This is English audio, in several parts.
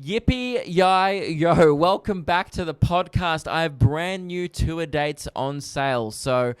Yippee, yay, yo. Welcome back to the podcast. I have brand new tour dates on sale. So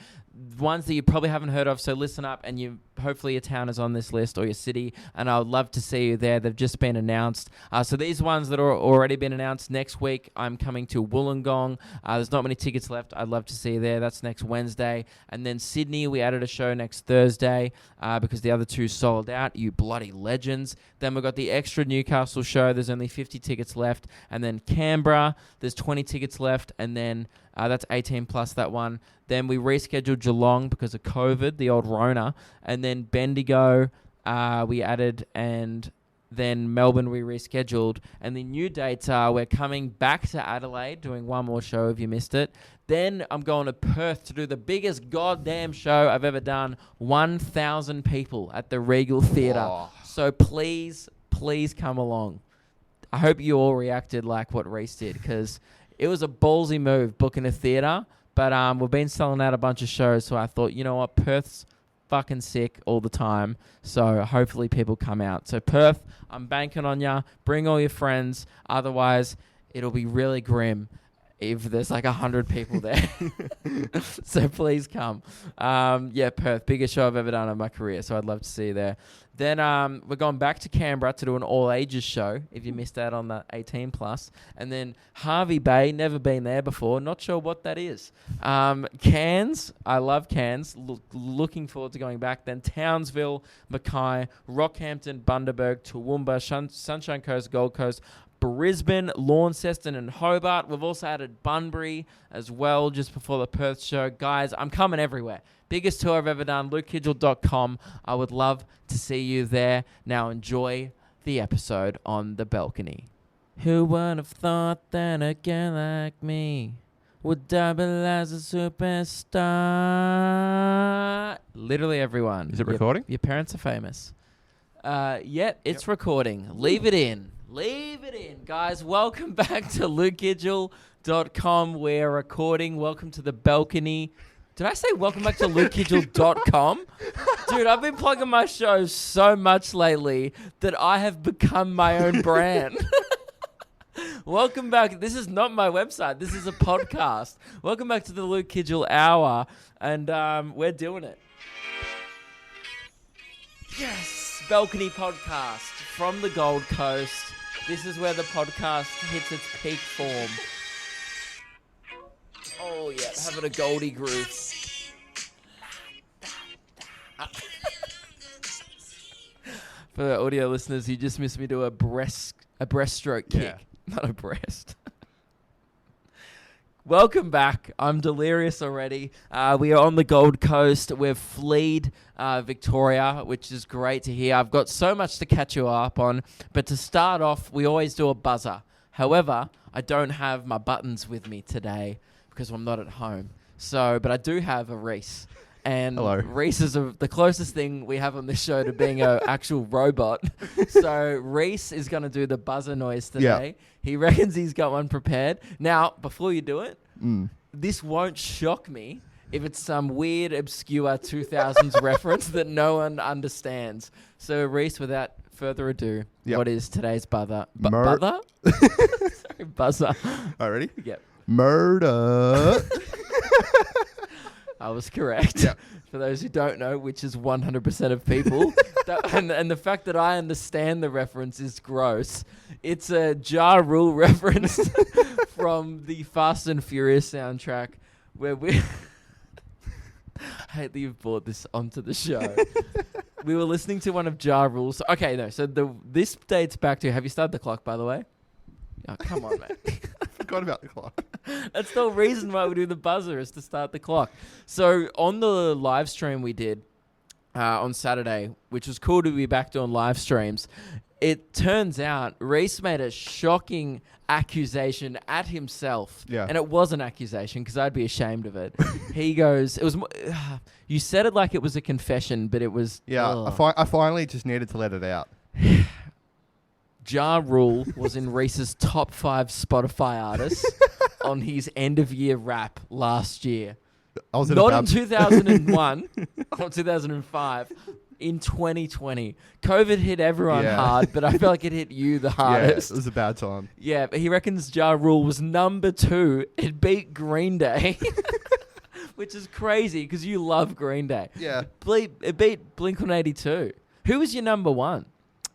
ones that you probably haven't heard of. So listen up, and hopefully your town is on this list or your city, and I would love to see you there. They've just been announced. So these ones that are already been announced next week, I'm coming to Wollongong. There's not many tickets left. I'd love to see you there. That's next Wednesday. And then Sydney, we added a show next Thursday because the other two sold out. You bloody legends. Then we've got the extra Newcastle show. There's only 50 tickets left. And then Canberra, there's 20 tickets left. And then that's 18 plus that one. Then we rescheduled Geelong because of COVID, the old Rona. And then Bendigo we added, and then Melbourne we rescheduled. And the new dates are we're coming back to Adelaide, doing one more show if you missed it. Then I'm going to Perth to do the biggest goddamn show I've ever done. 1,000 people at the Regal Theatre. Oh. So please come along. I hope you all reacted like what Reese did, because it was a ballsy move booking a theatre. But we've been selling out a bunch of shows, so I thought, you know what, Perth's fucking sick all the time, so hopefully people come out. So Perth, I'm banking on ya. Bring all your friends. Otherwise, it'll be really grim if there's like 100 people there. So please come. Perth, biggest show I've ever done in my career, so I'd love to see you there. Then we're going back to Canberra to do an all-ages show, if you missed out on the 18 plus. And then Hervey Bay, never been there before, not sure what that is. Cairns, I love Cairns, looking forward to going back. Then Townsville, Mackay, Rockhampton, Bundaberg, Toowoomba, Sunshine Coast, Gold Coast, Brisbane, Launceston, and Hobart. We've also added Bunbury as well just before the Perth show. Guys, I'm coming everywhere. Biggest tour I've ever done, lukekidgell.com. I would love to see you there. Now enjoy the episode on the balcony. Who would have thought that a girl like me would double as a superstar? Literally everyone. Is it recording? Your parents are famous. It's recording. Leave it in. Leave it in. Guys, welcome back to lukekidgell.com. We're recording. Welcome to the balcony. Did I say welcome back to lukekidgell.com? Dude, I've been plugging my shows so much lately that I have become my own brand. Welcome back. This is not my website. This is a podcast. Welcome back to the Luke Kidgell Hour, and we're doing it. Yes, balcony podcast from the Gold Coast. This is where the podcast hits its peak form. Oh, yeah, having a Goldie groove. For the audio listeners, you just missed me do a breaststroke kick. Yeah. Not a breast. Welcome back. I'm delirious already. We are on the Gold Coast. We've fled Victoria, which is great to hear. I've got so much to catch you up on. But to start off, we always do a buzzer. However, I don't have my buttons with me today because I'm not at home. But I do have a Reese. And hello. Reese is the closest thing we have on this show to being an actual robot. So Reese is going to do the buzzer noise today. Yeah. He reckons he's got one prepared. Now, before you do it, this won't shock me if it's some weird, obscure 2000s reference that no one understands. So Reese, without further ado, What is today's buzzer? Buzzer? Sorry, buzzer. All right, ready? Yep. Murder. I was correct. Yep. For those who don't know, which is 100% of people. And the fact that I understand the reference is gross. It's a Ja Rule reference from the Fast and Furious soundtrack where we... I hate that you've brought this onto the show. We were listening to one of Ja Rule's... Okay, no. So this dates back to... Have you started the clock, by the way? Oh, come on, man. I forgot about the clock. That's the reason why we do the buzzer, is to start the clock. So on the live stream we did on Saturday, which was cool to be back doing live streams, it turns out Reese made a shocking accusation at himself. Yeah. And it was an accusation because I'd be ashamed of it. He goes, you said it like it was a confession, but it was... Yeah, I finally just needed to let it out. Ja Rule was in Reese's top 5 Spotify artists on his end-of-year rap last year. I was Not in 2001 or 2005, in 2020. COVID hit everyone Yeah. hard, but I feel like it hit you the Yeah, hardest. it was a bad time. Yeah, but he reckons Ja Rule was number 2. It beat Green Day, which is crazy because you love Green Day. Yeah. It beat Blink-182. Who was your number 1?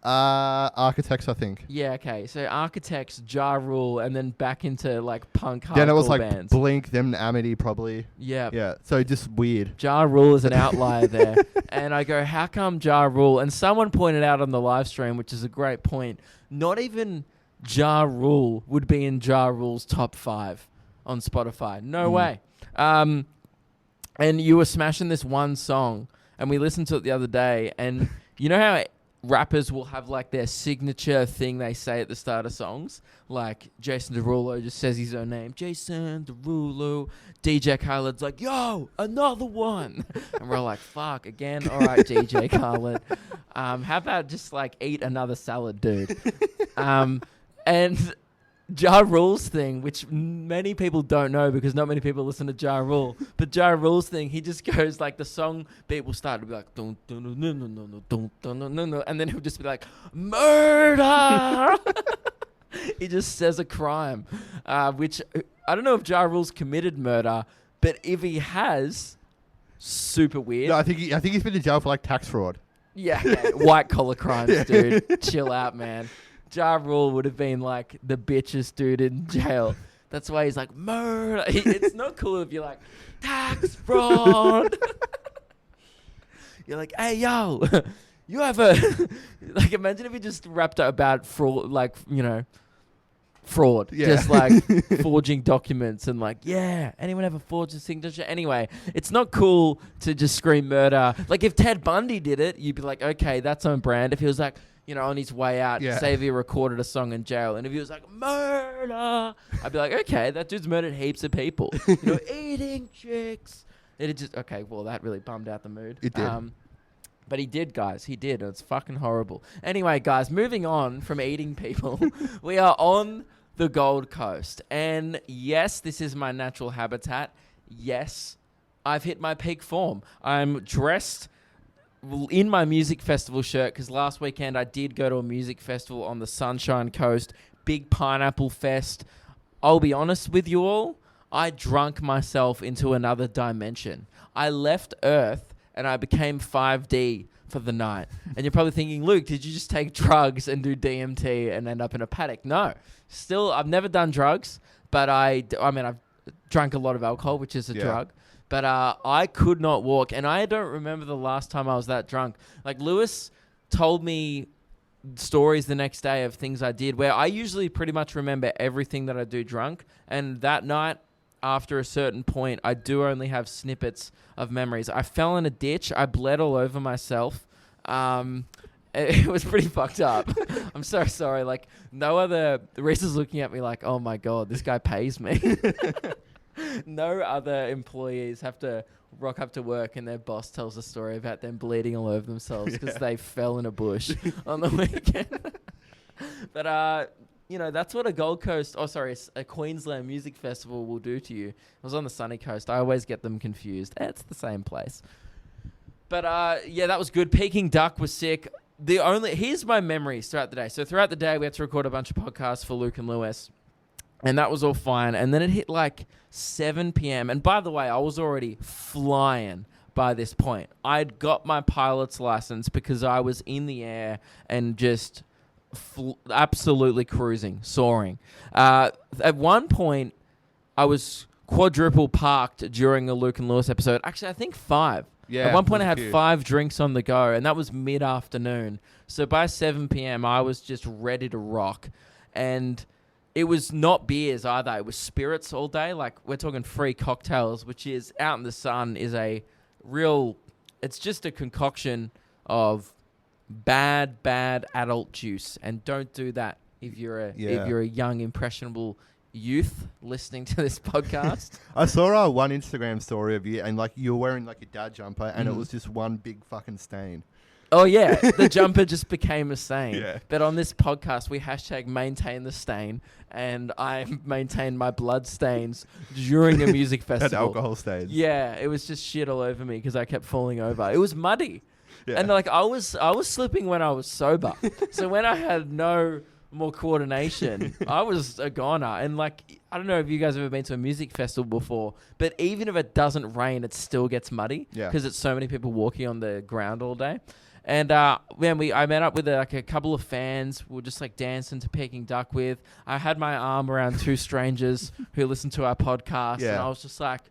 Architects, I think. Yeah, okay. So Architects, Ja Rule, and then back into like punk hardcore Then it was like bands. Blink, them Amity probably. Yeah. Yeah, so just weird. Ja Rule is an outlier there. And I go, how come Ja Rule? And someone pointed out on the live stream, which is a great point, not even Ja Rule would be in Ja Rule's top 5 on Spotify. No way. And you were smashing this one song, and we listened to it the other day, and you know how rappers will have like their signature thing they say at the start of songs? Like Jason Derulo just says his own name. Jason Derulo. DJ Khaled's like, yo, another one. And we're like, fuck, again? All right, DJ Khaled. How about just like eat another salad, dude? And Ja Rule's thing, which many people don't know because not many people listen to Ja Rule, but Ja Rule's thing, he just goes like the song beat will start to be like dun, dun, dun, dun, dun, dun, dun, dun, dun, dun, dun, and then he'll just be like murder. He just says a crime, which I don't know if Ja Rule's committed murder, but if he has, super weird. No, I think he's been in jail for like tax fraud. Yeah, white collar crimes, dude. Chill out, man. Ja Rule would have been like the bitchest dude in jail. That's why he's like, murder. It's not cool if you're like, tax fraud. You're like, hey, yo, you have a... like, imagine if you just rapped about fraud, like, you know, fraud. Yeah. Just like forging documents and like, yeah, anyone ever forged a signature? Anyway, it's not cool to just scream murder. Like, if Ted Bundy did it, you'd be like, okay, that's on brand. If he was like, you know, on his way out, say if he recorded a song in jail, and if he was like, murder, I'd be like, okay, that dude's murdered heaps of people. You know, eating chicks. It just, okay, well, that really bummed out the mood. It did. But he did, guys. He did. It's fucking horrible. Anyway, guys, moving on from eating people, we are on the Gold Coast. And yes, this is my natural habitat. Yes, I've hit my peak form. I'm dressed in my music festival shirt because last weekend I did go to a music festival on the Sunshine Coast, big pineapple fest. I'll be honest with you all, I drunk myself into another dimension. I left Earth and I became 5D for the night. And you're probably thinking, Luke, did you just take drugs and do DMT and end up in a paddock? No. Still, I've never done drugs, but I mean, I've drank a lot of alcohol, which is a drug. But I could not walk, and I don't remember the last time I was that drunk. Like, Lewis told me stories the next day of things I did where I usually pretty much remember everything that I do drunk. And that night, after a certain point, I do only have snippets of memories. I fell in a ditch. I bled all over myself. It was pretty fucked up. I'm so sorry. Like, no other... Reese's looking at me like, oh, my God, this guy pays me. No other employees have to rock up to work and their boss tells a story about them bleeding all over themselves because they fell in a bush on the weekend. But, you know, that's what a Queensland music festival will do to you. It was on the sunny coast. I always get them confused. It's the same place. But, yeah, that was good. Peking duck was sick. Here's my memories throughout the day. So throughout the day, we had to record a bunch of podcasts for Luke and Lewis. And that was all fine. And then it hit like 7 p.m. And by the way, I was already flying by this point. I'd got my pilot's license because I was in the air and just absolutely cruising, soaring. At one point, I was quadruple parked during a Luke and Lewis episode. Actually, I think 5. Yeah, at one point, I had 5 drinks on the go, and that was mid-afternoon. So by 7 p.m., I was just ready to rock. And... it was not beers either. It was spirits all day. Like, we're talking free cocktails, which is out in the sun is a real... it's just a concoction of bad adult juice. And don't do that if you're a young, impressionable youth listening to this podcast. I saw one Instagram story of you, and like you were wearing like a dad jumper, and it was just one big fucking stain. Oh, yeah. The jumper just became a stain. Yeah. But on this podcast, we maintain the stain, and I maintained my blood stains during a music festival. And alcohol stains. Yeah, it was just shit all over me because I kept falling over. It was muddy. Yeah. And like I was slipping when I was sober. So when I had no more coordination, I was a goner. And like, I don't know if you guys have ever been to a music festival before, but even if it doesn't rain, it still gets muddy because it's so many people walking on the ground all day. And I met up with a couple of fans. We were just like dancing to Peking Duck with. I had my arm around two strangers who listened to our podcast, and I was just like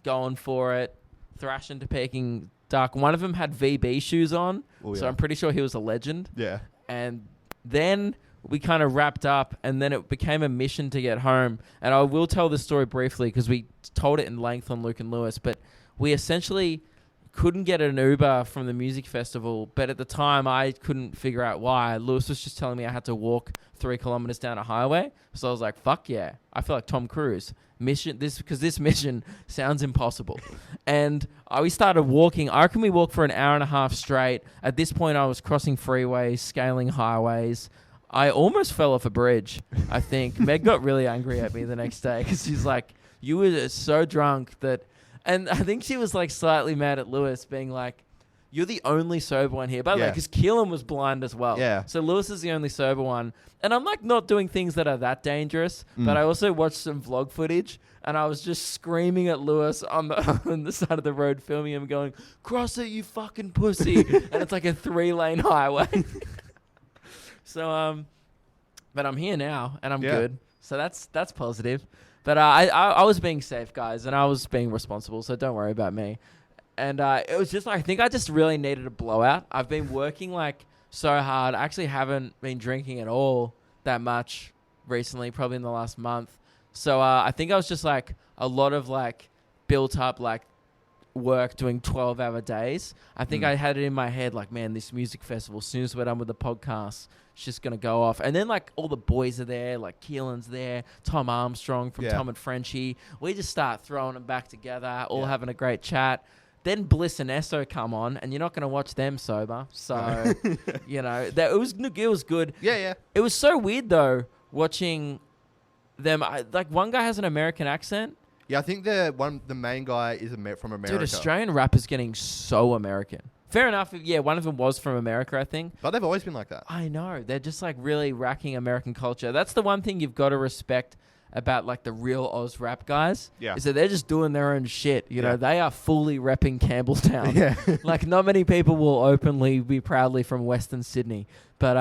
going for it, thrashing to Peking Duck. One of them had VB shoes on, so I'm pretty sure he was a legend. Yeah. And then we kind of wrapped up, and then it became a mission to get home. And I will tell this story briefly because we told it in length on Luke and Lewis, but we essentially couldn't get an Uber from the music festival, but at the time I couldn't figure out why. Lewis was just telling me I had to walk 3 kilometers down a highway, so I was like, "Fuck yeah!" I feel like Tom Cruise. This mission sounds impossible, and we started walking. I reckon we walked for an hour and a half straight. At this point, I was crossing freeways, scaling highways. I almost fell off a bridge. I think Meg got really angry at me the next day because she's like, "You were so drunk that." And I think she was like slightly mad at Lewis, being like, "You're the only sober one here." By the way, because Keelan was blind as well. Yeah. So Lewis is the only sober one. And I'm like not doing things that are that dangerous, but I also watched some vlog footage and I was just screaming at Lewis on the side of the road, filming him going, "Cross it, you fucking pussy." And it's like a 3-lane highway. So, but I'm here now and I'm good. So that's positive. But I was being safe, guys, and I was being responsible, so don't worry about me. And it was just, I think I just really needed a blowout. I've been working, like, so hard. I actually haven't been drinking at all that much recently, probably in the last month. So I think I was just, like, a lot of, like, built up, like, work doing 12-hour days. I think I had it in my head, like, man, this music festival, as soon as we're done with the podcast, it's just going to go off. And then, like, all the boys are there. Like, Keelan's there. Tom Armstrong from Tom and Frenchie. We just start throwing them back together, all having a great chat. Then Bliss and Esso come on, and you're not going to watch them sober. So, you know, it was good. Yeah. It was so weird, though, watching them. Like, one guy has an American accent. Yeah, I think the main guy is from America. Dude, Australian rappers getting so American. Fair enough. Yeah, one of them was from America, I think. But they've always been like that. I know. They're just like really racking American culture. That's the one thing you've got to respect about like the real Oz rap guys. Yeah. Is that they're just doing their own shit. You know, they are fully repping Campbelltown. Yeah. Like not many people will openly be proudly from Western Sydney. But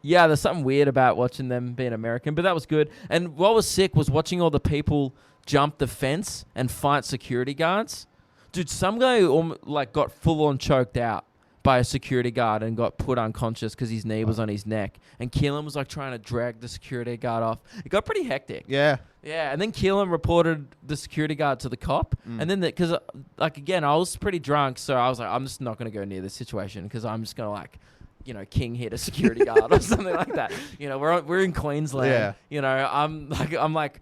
yeah, there's something weird about watching them being American. But that was good. And what was sick was watching all the people jump the fence and fight security guards. Dude, some guy like got full on choked out by a security guard and got put unconscious because his knee was on his neck. And Keelan was like trying to drag the security guard off. It got pretty hectic. Yeah. Yeah. And then Keelan reported the security guard to the cop. And then because like again, I was pretty drunk, so I was like, I'm just not going to go near this situation because I'm just going to like, you know, king hit a security guard or something like that. You know, we're in Queensland. Yeah. You know, I'm like.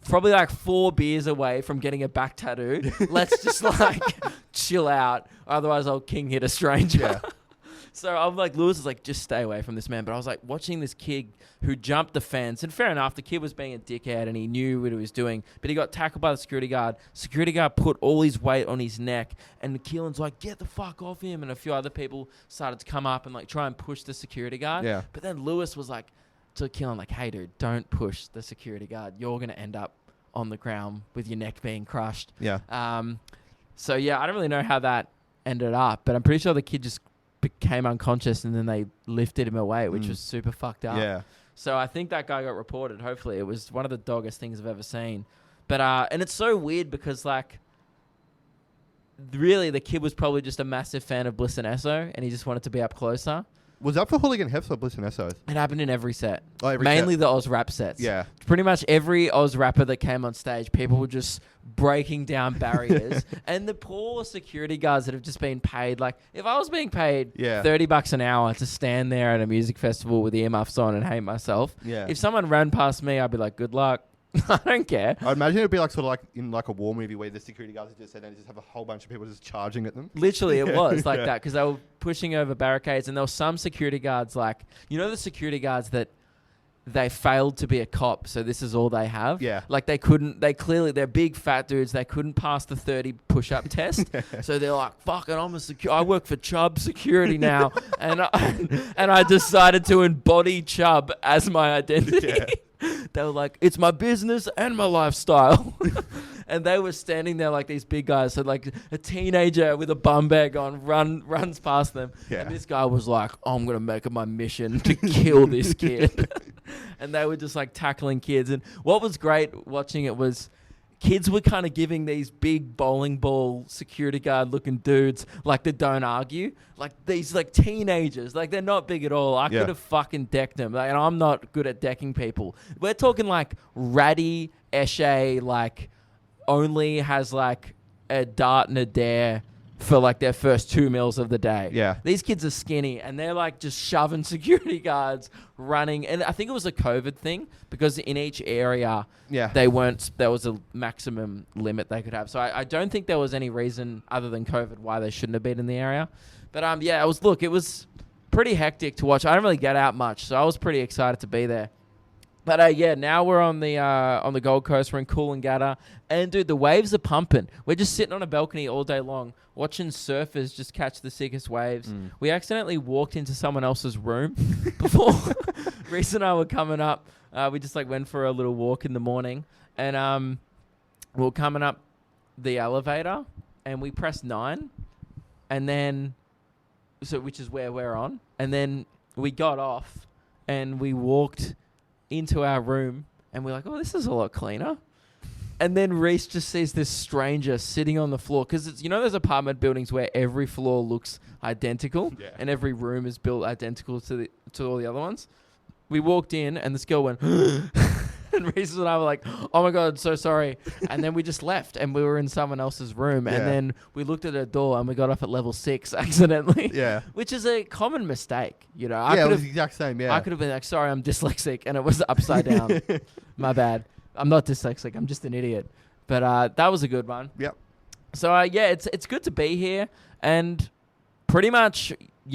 Probably like 4 beers away from getting a back tattoo. Let's just like chill out. Otherwise I'll king hit a stranger. Yeah. So I'm like, Lewis is like, just stay away from this man. But I was like watching this kid who jumped the fence. And fair enough, the kid was being a dickhead and he knew what he was doing. But he got tackled by the security guard. Security guard put all his weight on his neck. And Keelan's like, get the fuck off him. And a few other people started to come up and like try and push the security guard. Yeah. But then Lewis was like, to Keelan, like, hey, dude, don't push the security guard. You're going to end up on the ground with your neck being crushed. Yeah. So, yeah, I don't really know how that ended up, but I'm pretty sure the kid just became unconscious and then they lifted him away, which was super fucked up. Yeah. So I think that guy got reported, hopefully. It was one of the doggest things I've ever seen. But and it's so weird because, like, really the kid was probably just a massive fan of Bliss and Esso and he just wanted to be up closer. Was that for Hooligan Hefts or Bliss and Essos? It happened in every set. Oh, every Mainly set. the Oz rap sets. Yeah. Pretty much every Oz rapper that came on stage, people were just breaking down barriers. And the poor security guards that have just been paid, like, if I was being paid $30 an hour to stand there at a music festival with earmuffs on and hate myself, if someone ran past me, I'd be like, good luck. I don't care. I imagine it'd be like sort of like in like a war movie where the security guards are just sitting there and just have a whole bunch of people just charging at them. Literally, it was like that because they were pushing over barricades and there were some security guards like, you know the security guards that they failed to be a cop, so this is all they have. Yeah. Like they're big fat dudes. They couldn't pass the 30 push-up test. So they're like, fuck it, I work for Chubb Security now. and I decided to embody Chubb as my identity. Yeah. They were like, it's my business and my lifestyle. And they were standing there like these big guys. So like a teenager with a bum bag on runs past them. Yeah. And this guy was like, I'm going to make it my mission to kill this kid. And they were just like tackling kids. And what was great watching it was kids were kind of giving these big bowling ball security guard looking dudes like the don't argue. Like these like teenagers. Like they're not big at all. I could have fucking decked them. Like, and I'm not good at decking people. We're talking like ratty, Eshe, like only has like a dart and a dare for like their first 2 meals of the day. Yeah. These kids are skinny and they're like just shoving security guards running. And I think it was a COVID thing because in each area, there was a maximum limit they could have. So I don't think there was any reason other than COVID why they shouldn't have been in the area. But it was pretty hectic to watch. I don't really get out much, so I was pretty excited to be there. But now we're on the Gold Coast. We're in Coolangatta, and dude, the waves are pumping. We're just sitting on a balcony all day long, watching surfers just catch the sickest waves. We accidentally walked into someone else's room before Reese and I were coming up. We just like went for a little walk in the morning, and we were coming up the elevator, and we pressed 9, and then which is where we're on, and then we got off, and we walked into our room and we're like, oh, this is a lot cleaner. And then Reese just sees this stranger sitting on the floor because it's, there's apartment buildings where every floor looks identical and every room is built identical to all the other ones. We walked in and this girl went and Reese and I were like, oh my God, so sorry. And then we just left and we were in someone else's room. And then we looked at her door and we got off at level 6 accidentally. Yeah. Which is a common mistake. It was the exact same, I could have been like, sorry, I'm dyslexic. And it was upside down. My bad. I'm not dyslexic. I'm just an idiot. But that was a good one. Yep. So, it's good to be here. And pretty much,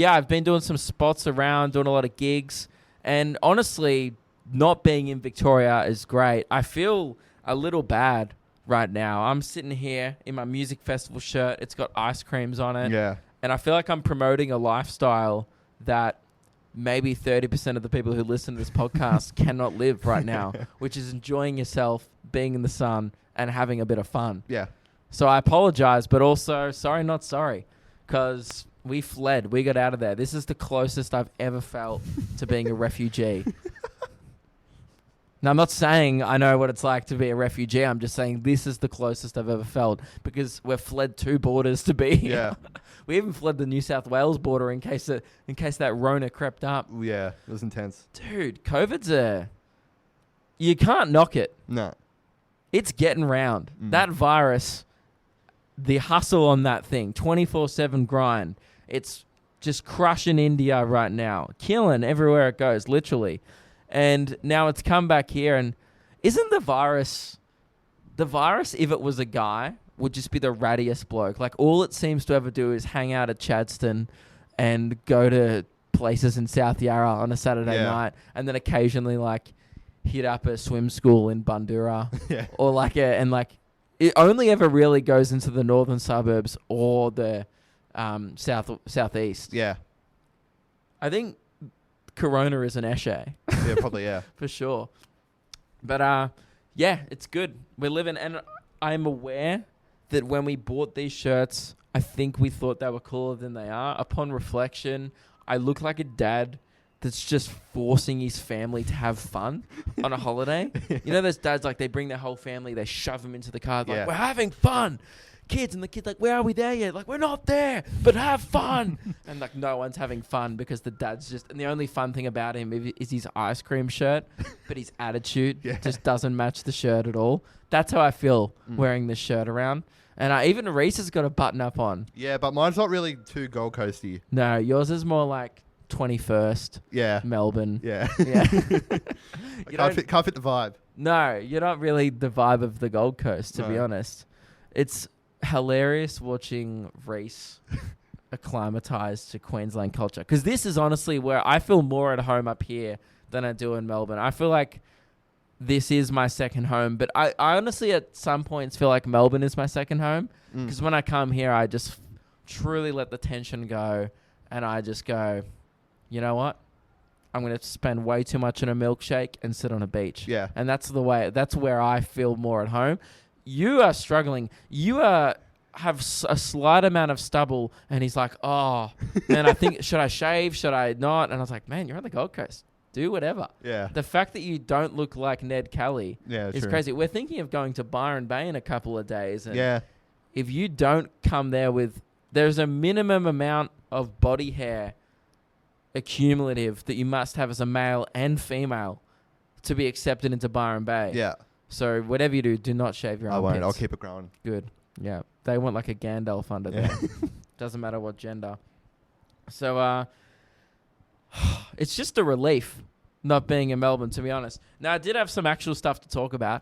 I've been doing some spots around, doing a lot of gigs. And honestly, not being in Victoria is great. I feel a little bad right now. I'm sitting here in my music festival shirt. It's got ice creams on it. Yeah. And I feel like I'm promoting a lifestyle that maybe 30% of the people who listen to this podcast cannot live right now, which is enjoying yourself, being in the sun, and having a bit of fun. Yeah. So I apologize, but also sorry, not sorry, because we fled. We got out of there. This is the closest I've ever felt to being a refugee. Now, I'm not saying I know what it's like to be a refugee. I'm just saying this is the closest I've ever felt because we've fled 2 borders to be here. Yeah. We even fled the New South Wales border in case that Rona crept up. Yeah, it was intense. Dude, COVID's you can't knock it. No. It's getting round. That virus, the hustle on that thing, 24/7 grind. It's just crushing India right now. Killing everywhere it goes, literally. And now it's come back here, and isn't the virus, if it was a guy, would just be the rattiest bloke. Like, all it seems to ever do is hang out at Chadstone and go to places in South Yarra on a Saturday night, and then occasionally, like, hit up a swim school in Bundoora. Or, it only ever really goes into the northern suburbs or the southeast. Yeah. I think Corona is an Eshe. Yeah, probably, yeah. For sure. But, it's good. We're living, and I'm aware that when we bought these shirts, I think we thought they were cooler than they are. Upon reflection, I look like a dad that's just forcing his family to have fun on a holiday. You know those dads, like, they bring their whole family, they shove them into the car, like, we're having fun. Kids, and the kid's like, where are we there yet? Like, we're not there, but have fun. And like, no one's having fun because the dad's and the only fun thing about him is his ice cream shirt, but his attitude just doesn't match the shirt at all. That's how I feel wearing this shirt around. And even Reese has got a button up on. Yeah, but mine's not really too Gold Coasty. No, yours is more like 21st. Yeah. Melbourne. Yeah. Yeah. Can't fit the vibe. No, you're not really the vibe of the Gold Coast, to be honest. It's hilarious watching Reese acclimatise to Queensland culture, because this is honestly where I feel more at home up here than I do in Melbourne. I feel like this is my second home, but I honestly at some points feel like Melbourne is my second home because when I come here, I just truly let the tension go and I just go, you know what? I'm going to spend way too much on a milkshake and sit on a beach. Yeah. And that's where I feel more at home. You are struggling. You have a slight amount of stubble. And he's like, oh, man, I think, should I shave? Should I not? And I was like, man, you're on the Gold Coast. Do whatever. Yeah. The fact that you don't look like Ned Kelly is crazy. We're thinking of going to Byron Bay in a couple of days. And if you don't come there there's a minimum amount of body hair accumulative that you must have as a male and female to be accepted into Byron Bay. Yeah. So whatever you do not shave your armpits. I won't. I'll keep it growing. Good. Yeah. They want like a Gandalf under there. Doesn't matter what gender. So it's just a relief not being in Melbourne, to be honest. Now, I did have some actual stuff to talk about,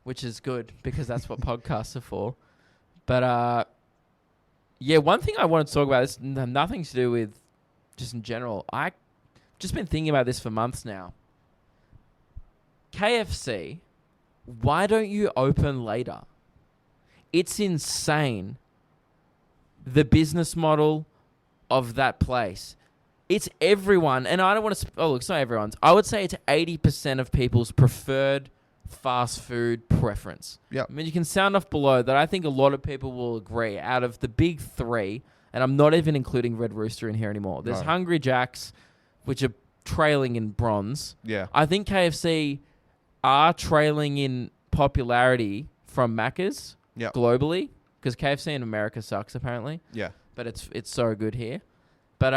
which is good because that's what podcasts are for. But one thing I wanted to talk about is nothing to do with just in general. I've just been thinking about this for months now. KFC, why don't you open later? It's insane, the business model of that place. It's everyone, and I don't want to... look, it's not everyone's. I would say it's 80% of people's preferred fast food preference. Yeah. I mean, you can sound off below that. I think a lot of people will agree. Out of the big three, and I'm not even including Red Rooster in here anymore. There's Hungry Jack's, which are trailing in bronze. Yeah. I think KFC are trailing in popularity from Macca's globally, because KFC in America sucks, apparently. Yeah. But it's so good here. But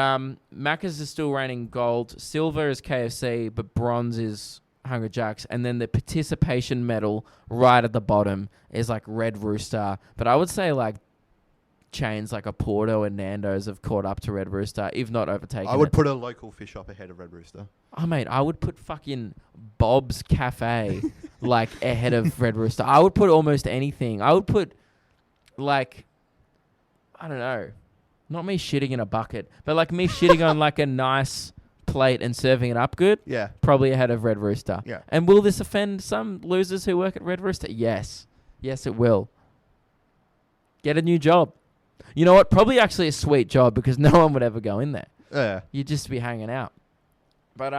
Macca's is still reigning gold. Silver is KFC, but bronze is Hungry Jack's. And then the participation medal right at the bottom is like Red Rooster. But I would say like chains like a Porto and Nando's have caught up to Red Rooster, if not overtaken I would put a local fish shop ahead of Red Rooster. Oh, mate, I would put fucking Bob's Cafe like ahead of Red Rooster. I would put almost anything. I would put like, I don't know, not me shitting in a bucket, but like me shitting on like a nice plate and serving it up good. Yeah. Probably ahead of Red Rooster. Yeah. And will this offend some losers who work at Red Rooster? Yes. Yes, it will. Get a new job. You know what? Probably actually a sweet job because no one would ever go in there. Yeah. You'd just be hanging out. But,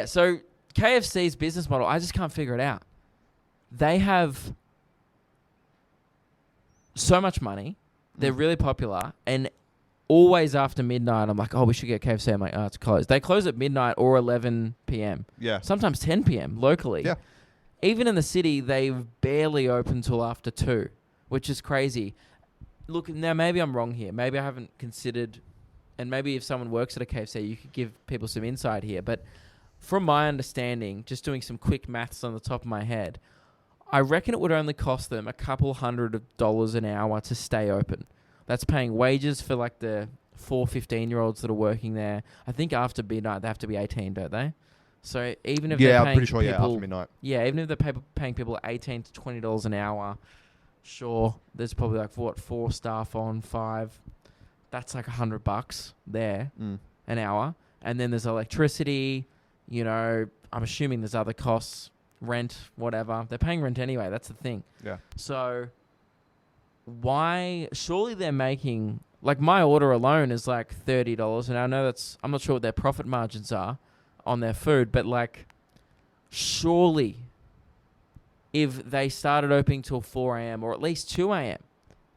so KFC's business model, I just can't figure it out. They have so much money. They're really popular. And always after midnight, I'm like, oh, we should get KFC. I'm like, oh, it's closed. They close at midnight or 11 p.m. Yeah. Sometimes 10 p.m. locally. Yeah. Even in the city, they barely open till after 2, which is crazy. Look, now maybe I'm wrong here. Maybe I haven't considered, and maybe if someone works at a KFC, you could give people some insight here. But from my understanding, just doing some quick maths on the top of my head, I reckon it would only cost them a couple $100 an hour to stay open. That's paying wages for like the 4 15-year-olds that are working there. I think after midnight, they have to be 18, don't they? So even if they're paying I'm pretty sure, people, after midnight. Yeah, even if they're paying people $18 to $20 an hour, sure, there's probably like, 4 staff on 5. That's like $100 there an hour. And then there's electricity, I'm assuming there's other costs, rent, whatever. They're paying rent anyway. That's the thing. Yeah. So surely they're making, like my order alone is like $30. And I know I'm not sure what their profit margins are on their food, but like surely if they started opening till 4 a.m. or at least 2 a.m.,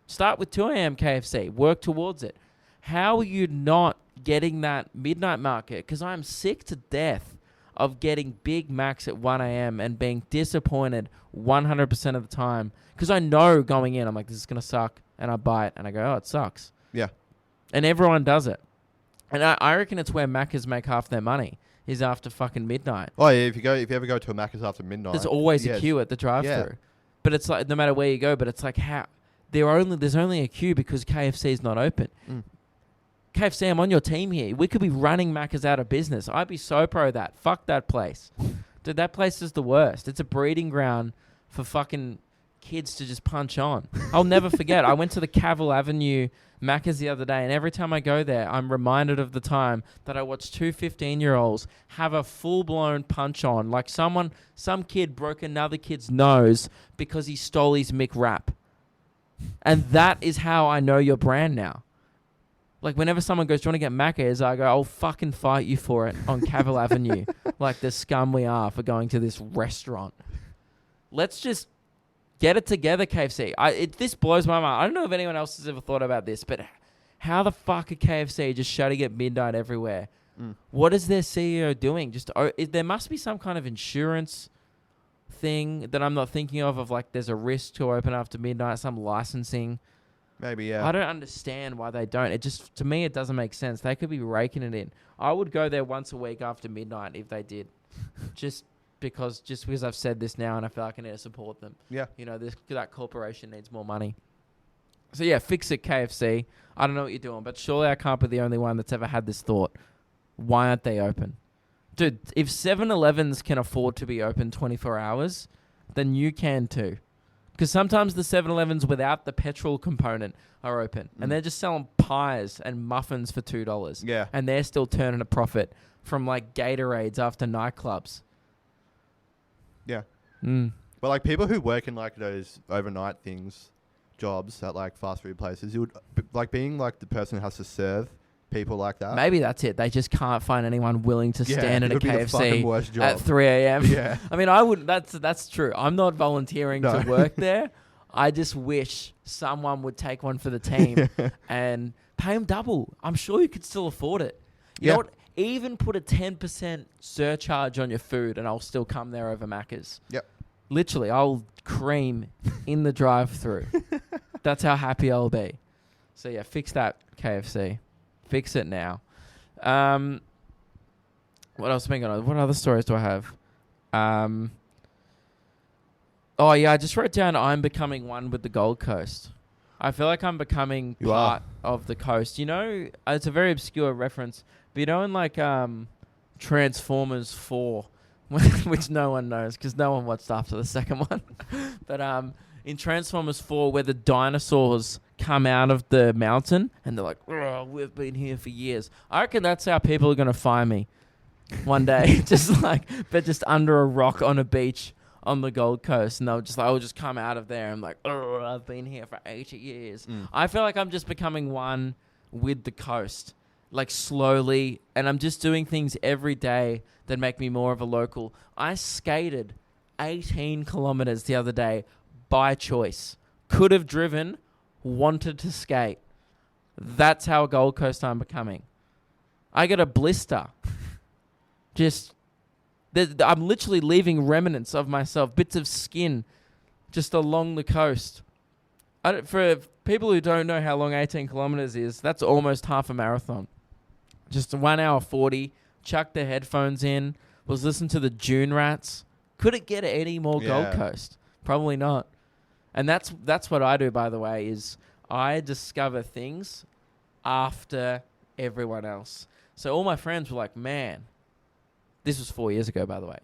start with 2 a.m. KFC, work towards it. How are you not getting that midnight market? Because I'm sick to death of getting Big Macs at 1 a.m. and being disappointed 100% of the time. Because I know going in, I'm like, this is going to suck. And I buy it and I go, oh, it sucks. Yeah. And everyone does it. And I reckon it's where Macca's make half their money, is after fucking midnight. Oh, yeah, if you ever go to a Macca's after midnight. There's always a queue at the drive-thru. Yeah. But it's like, no matter where you go, but it's like, how... There's only a queue because KFC is not open. KFC, I'm on your team here. We could be running Macca's out of business. I'd be so pro that. Fuck that place. Dude, that place is the worst. It's a breeding ground for fucking kids to just punch on. I'll never forget. I went to the Cavill Avenue Macca's the other day, and every time I go there, I'm reminded of the time that I watched two 15-year-olds have a full-blown punch on. Like some kid broke another kid's nose because he stole his McWrap. And that is how I know your brand now. Like, whenever someone goes, do you want to get Macca's? I go, I'll fucking fight you for it on Cavill Avenue. Like the scum we are for going to this restaurant. Let's just get it together, KFC. This blows my mind. I don't know if anyone else has ever thought about this, but how the fuck are KFC just shutting at midnight everywhere? What is their CEO doing? There must be some kind of insurance thing that I'm not thinking of like there's a risk to open after midnight, some licensing. Maybe, yeah. I don't understand why they don't. To me, it doesn't make sense. They could be raking it in. I would go there once a week after midnight if they did. just because I've said this now and I feel like I need to support them. Yeah. You know, that corporation needs more money. So yeah, fix it, KFC. I don't know what you're doing, but surely I can't be the only one that's ever had this thought. Why aren't they open? Dude, if 7-Elevens can afford to be open 24 hours, then you can too. Because sometimes the 7-Elevens without the petrol component are open. And they're just selling pies and muffins for $2. Yeah. And they're still turning a profit from like Gatorades after nightclubs. Yeah. Mm. But like people who work in like those overnight jobs at like fast food places, you would like being like the person who has to serve people like that. Maybe that's it. They just can't find anyone willing to stand in a KFC at 3 a.m. Yeah. I mean, I would. That's true. I'm not volunteering to work there. I just wish someone would take one for the team and pay them double. I'm sure you could still afford it. You know what? Even put a 10% surcharge on your food and I'll still come there over Macca's. Yep. Literally, I'll cream in the drive-thru. That's how happy I'll be. So yeah, fix that, KFC. Fix it now. What else am I going on? What other stories do I have? Oh, yeah, I just wrote down I'm becoming one with the Gold Coast. I feel like I'm becoming part of the coast. You know, it's a very obscure reference, but you know in like Transformers 4, which no one knows because no one watched after the second one. But in Transformers 4 where the dinosaurs come out of the mountain and they're like, oh, we've been here for years. I reckon that's how people are going to find me one day. Just under a rock on a beach on the Gold Coast. And I'll just come out of there and like, oh, I've been here for 80 years. I feel like I'm just becoming one with the coast, like slowly. And I'm just doing things every day that make me more of a local. I skated 18 kilometers the other day by choice. Could have driven, wanted to skate. That's how Gold Coast I'm becoming. I got a blister. I'm literally leaving remnants of myself, bits of skin, just along the coast. For people who don't know how long 18 kilometers is, that's almost half a marathon. Just 1 hour 40. Chucked the headphones in. Was listening to the Dune Rats. Could it get any more Gold Coast? Probably not. And that's what I do, by the way, is I discover things after everyone else. So all my friends were like, man, this was 4 years ago, by the way.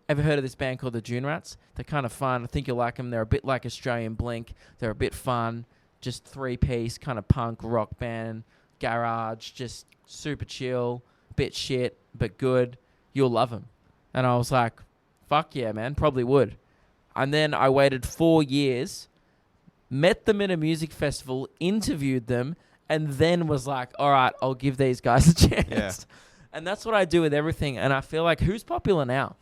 Ever heard of this band called the Dune Rats? They're kind of fun. I think you'll like them. They're a bit like Australian Blink. They're a bit fun. Just 3-piece kind of punk rock band. Garage. Just super chill. Bit shit, but good. You'll love them. And I was like, fuck yeah, man. Probably would. And then I waited 4 years, met them in a music festival, interviewed them, and then was like, all right, I'll give these guys a chance. Yeah. And that's what I do with everything. And I feel like, who's popular now?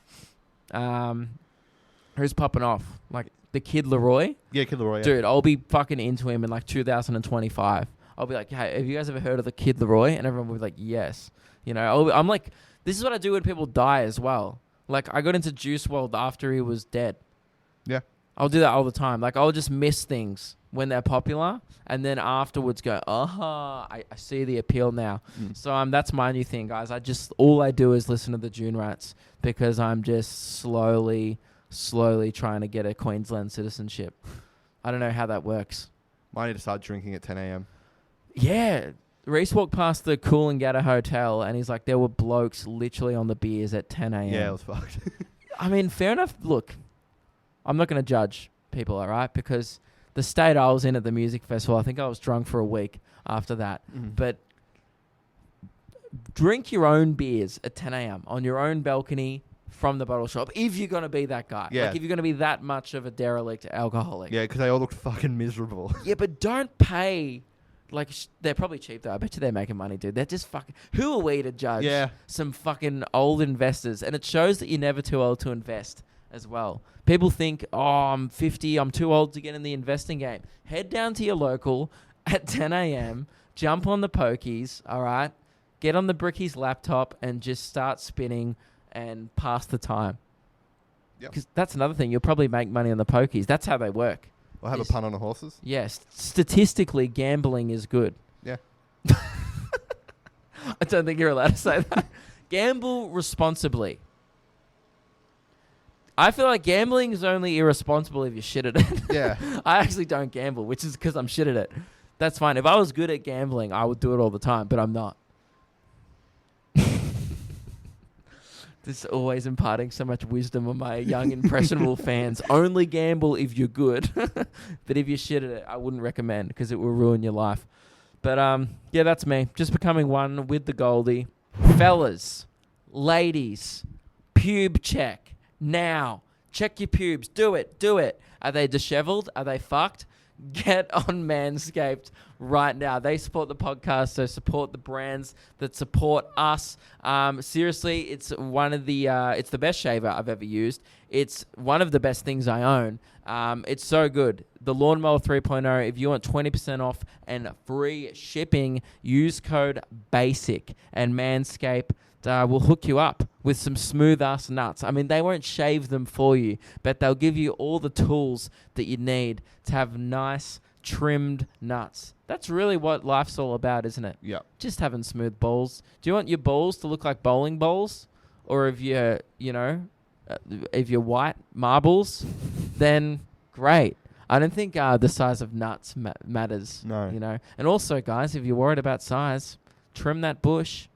Who's popping off? Like the Kid Laroi? Yeah, Kid Laroi. Yeah. Dude, I'll be fucking into him in like 2025. I'll be like, hey, have you guys ever heard of the Kid Laroi? And everyone will be like, yes. You know, I'm like, this is what I do when people die as well. Like, I got into Juice WRLD after he was dead. Yeah. I'll do that all the time. Like, I'll just miss things when they're popular, and then afterwards go, I see the appeal now. So that's my new thing, guys. All I do is listen to the Dune Rats because I'm just slowly trying to get a Queensland citizenship. I don't know how that works. I need to start drinking at 10 a.m. Yeah. Reese walked past the Coolangatta Hotel, and he's like, there were blokes literally on the beers at 10 a.m. Yeah, it was fucked. I mean, fair enough. Look, I'm not going to judge. people, all right? Because the state I was in at the music festival, I think I was drunk for a week after that. But drink your own beers at 10 a.m. on your own balcony from the bottle shop if you're going to be that guy. Yeah. Like, if you're going to be that much of a derelict alcoholic. Yeah, because they all look fucking miserable. Yeah, but don't pay... Like, they're probably cheap, though. I bet you they're making money, dude. They're just fucking... Who are we to judge some fucking old investors? And it shows that you're never too old to invest as well. People think, oh, I'm 50, I'm too old to get in the investing game. Head down to your local at 10 a.m., jump on the pokies, all right? Get on the brickies laptop and just start spinning and pass the time. Because that's another thing. You'll probably make money on the pokies. That's how they work. Or have a punt on the horses. Yes. Statistically, gambling is good. Yeah. I don't think you're allowed to say that. Gamble responsibly. I feel like gambling is only irresponsible if you're shit at it. Yeah. I actually don't gamble, which is because I'm shit at it. That's fine. If I was good at gambling, I would do it all the time, but I'm not. This is always imparting so much wisdom on my young, impressionable fans. Only gamble if you're good. But if you're shit at it, I wouldn't recommend because it will ruin your life. But yeah, that's me. Just becoming one with the Goldie. Fellas, ladies, pube check. Now. Check your pubes. Do it. Do it. Are they disheveled? Are they fucked? Get on Manscaped right now. They support the podcast, so support the brands that support us. Seriously, it's one of the it's the best shaver I've ever used. It's one of the best things I own. It's so good. The Lawnmower 3.0, if you want 20% off and free shipping, use code BASIC and Manscaped will hook you up with some smooth-ass nuts. I mean, they won't shave them for you, but they'll give you all the tools that you need to have nice, trimmed nuts. That's really what life's all about, isn't it? Yeah. Just having smooth balls. Do you want your balls to look like bowling balls? Or if you're, if you're white marbles, then great. I don't think the size of nuts matters. No. And also, guys, if you're worried about size, trim that bush.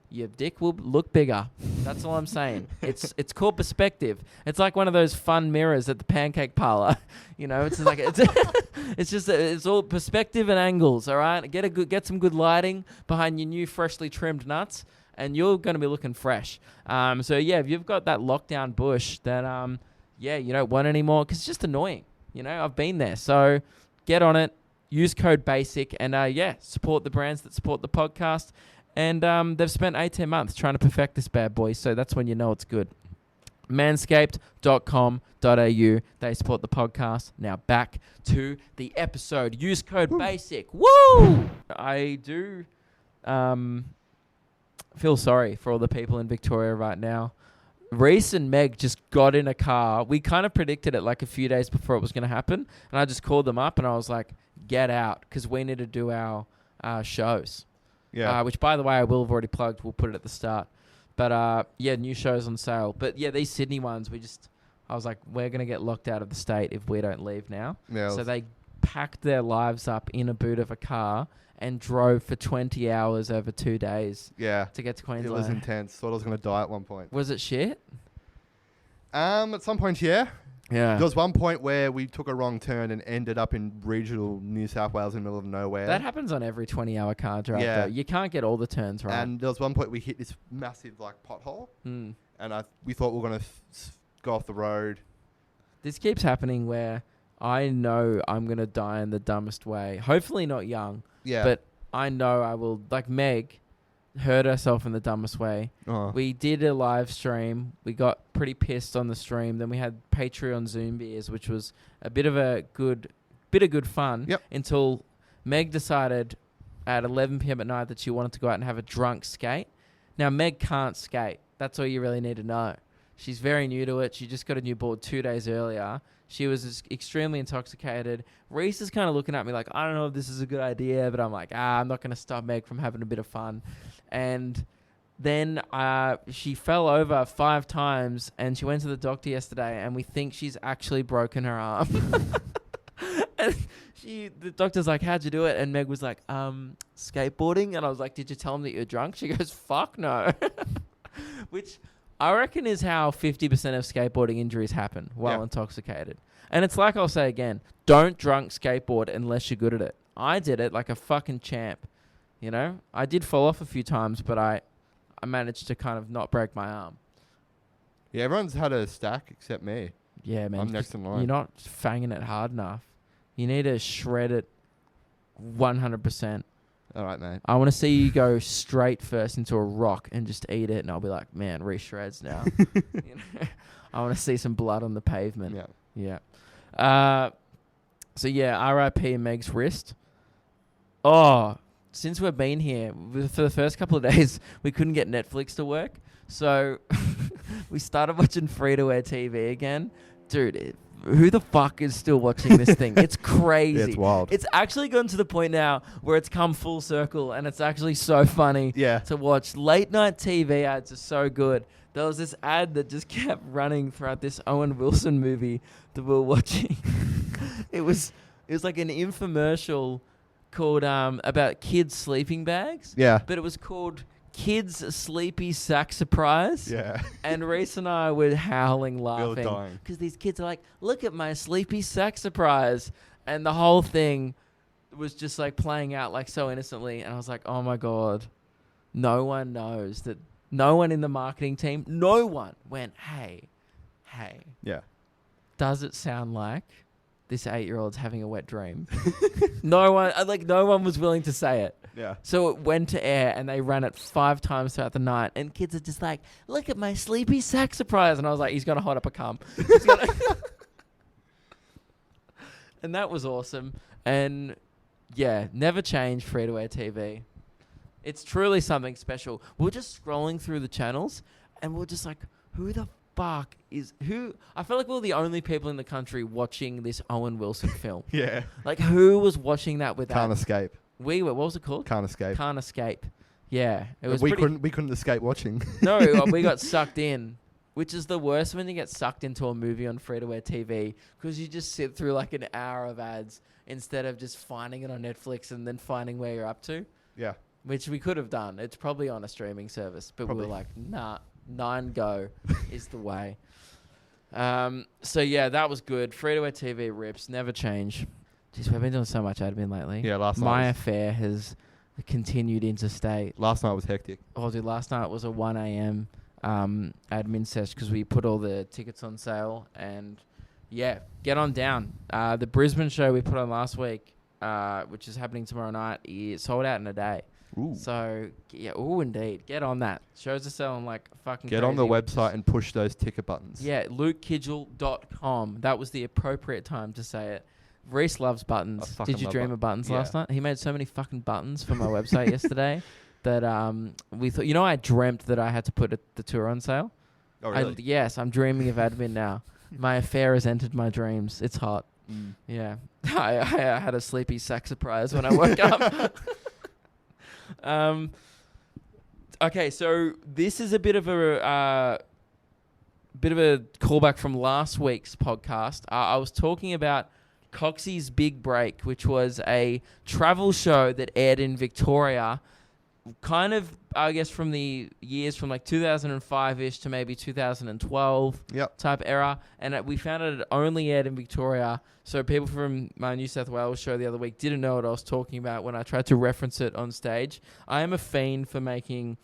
Your dick will look bigger. That's all I'm saying. It's called perspective. It's like one of those fun mirrors at the pancake parlor. It's like it's all perspective and angles. All right, get some good lighting behind your new freshly trimmed nuts, and you're going to be looking fresh. So yeah, if you've got that lockdown bush, then you don't want any more because it's just annoying. I've been there. So get on it. Use code BASIC and support the brands that support the podcast. And they've spent 18 months trying to perfect this bad boy, so that's when you know it's good. Manscaped.com.au. They support the podcast. Now back to the episode. Use code BASIC. Woo! I do feel sorry for all the people in Victoria right now. Reese and Meg just got in a car. We kind of predicted it like a few days before it was going to happen. And I just called them up and I was like, get out, because we need to do our shows. Yeah. Which, by the way, I will have already plugged. We'll put it at the start. But, new shows on sale. But, yeah, these Sydney ones, I was like, we're going to get locked out of the state if we don't leave now. Yeah, so they packed their lives up in a boot of a car and drove for 20 hours over 2 days to get to Queensland. It was intense. Thought I was going to die at one point. Was it shit? At some point, yeah. Yeah. There was one point where we took a wrong turn and ended up in regional New South Wales in the middle of nowhere. That happens on every 20-hour car drive, though. You can't get all the turns right. And there was one point we hit this massive pothole, and we thought we were going to go off the road. This keeps happening where I know I'm going to die in the dumbest way. Hopefully not young, but I know I will. Like Meg hurt herself in the dumbest way. We did a live stream. We got pretty pissed on the stream. Then we had Patreon Zoom beers, which was a bit of good fun until Meg decided at 11 p.m. at night that she wanted to go out and have a drunk skate. Now, Meg can't skate. That's all you really need to know. She's very new to it. She just got a new board 2 days earlier. She was extremely intoxicated. Reese is kind of looking at me like, I don't know if this is a good idea, but I'm like, I'm not going to stop Meg from having a bit of fun. And then she fell over 5 times, and she went to the doctor yesterday, and we think she's actually broken her arm. And the doctor's like, how'd you do it? And Meg was like, skateboarding. And I was like, did you tell him that you're drunk? She goes, fuck no. Which I reckon is how 50% of skateboarding injuries happen while intoxicated. And it's like I'll say again, don't drunk skateboard unless you're good at it. I did it like a fucking champ. You know? I did fall off a few times, but I managed to kind of not break my arm. Yeah, everyone's had a stack except me. Yeah, man. I'm next in line. You're not fanging it hard enough. You need to shred it 100%. All right, mate. I want to see you go straight first into a rock and just eat it, and I'll be like, man, re-shreds now. You know? I want to see some blood on the pavement. Yeah. So yeah, R.I.P. Meg's wrist. Oh, since we've been here, for the first couple of days, we couldn't get Netflix to work. So we started watching free-to-air TV again. Dude, who the fuck is still watching this thing? It's crazy. Yeah, it's wild. It's actually gotten to the point now where it's come full circle, and it's actually so funny to watch. Late night TV ads are so good. There was this ad that just kept running throughout this Owen Wilson movie that we were watching. It was like an infomercial called about kids' sleeping bags. Yeah. But it was called Kids Sleepy Sack Surprise. Yeah. And Reese and I were howling laughing. We were dying. Because these kids are like, look at my sleepy sack surprise. And the whole thing was just like playing out like so innocently. And I was like, oh my God, no one knows that. No one in the marketing team, no one went, hey. Yeah. Does it sound like this 8-year-old's having a wet dream? No one was willing to say it. Yeah. So it went to air and they ran it 5 times throughout the night. And kids are just like, look at my sleepy sack surprise. And I was like, he's going to hold up a cum. And that was awesome. And yeah, never change free-to-air TV. It's truly something special. We're just scrolling through the channels and we're just like, who the fuck is who? I feel like we're the only people in the country watching this Owen Wilson film. Yeah. Like, who was watching that with Can't escape. We were, what was it called? Can't escape. Can't Escape. Yeah. It was we couldn't escape watching. No, we got sucked in, which is the worst when you get sucked into a movie on free-to-air TV because you just sit through like an hour of ads instead of just finding it on Netflix and then finding where you're up to. Yeah. Which we could have done. It's probably on a streaming service, but we were like, nah, 9 go is the way. So yeah, that was good. Free-to-air TV rips, never change. Jeez, we've been doing so much admin lately. Yeah, My affair has continued interstate. Last night was hectic. Oh, dude, last night was a 1 a.m. Admin sesh because we put all the tickets on sale. And yeah, get on down. The Brisbane show we put on last week, which is happening tomorrow night, is sold out in a day. Ooh. So, yeah, indeed. Get on that. Shows are selling like fucking Get crazy. on the website and push those ticket buttons. Yeah, lukekidgell.com. That was the appropriate time to say it. Reese loves buttons. Did you dream of buttons last night? He made so many fucking buttons for my website yesterday that we thought... You know, I dreamt that I had to put the tour on sale. Oh, really? Yes, I'm dreaming of admin now. My affair has entered my dreams. It's hot. Mm. Yeah. I had a sleepy sack surprise when I woke up. Okay, so this is a bit of a callback from last week's podcast. I was talking about Coxie's Big Break, which was a travel show that aired in Victoria, kind of, I guess, from the years from like 2005-ish to maybe 2012 type era. And we found out it only aired in Victoria. So people from my New South Wales show the other week didn't know what I was talking about when I tried to reference it on stage. I am a fiend for making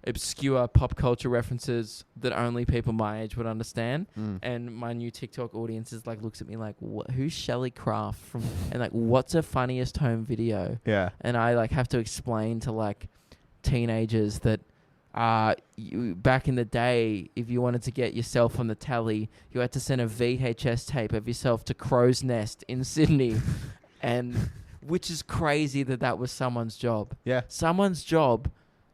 obscure pop culture references that only people my age would understand. And my new TikTok audience is like, looks at me like, who's Shelley Craft from, and like, what's her funniest home video? Yeah. And I like have to explain to like teenagers that back in the day, if you wanted to get yourself on the telly, you had to send a VHS tape of yourself to Crow's Nest in Sydney. And which is crazy that was someone's job. Yeah. Someone's job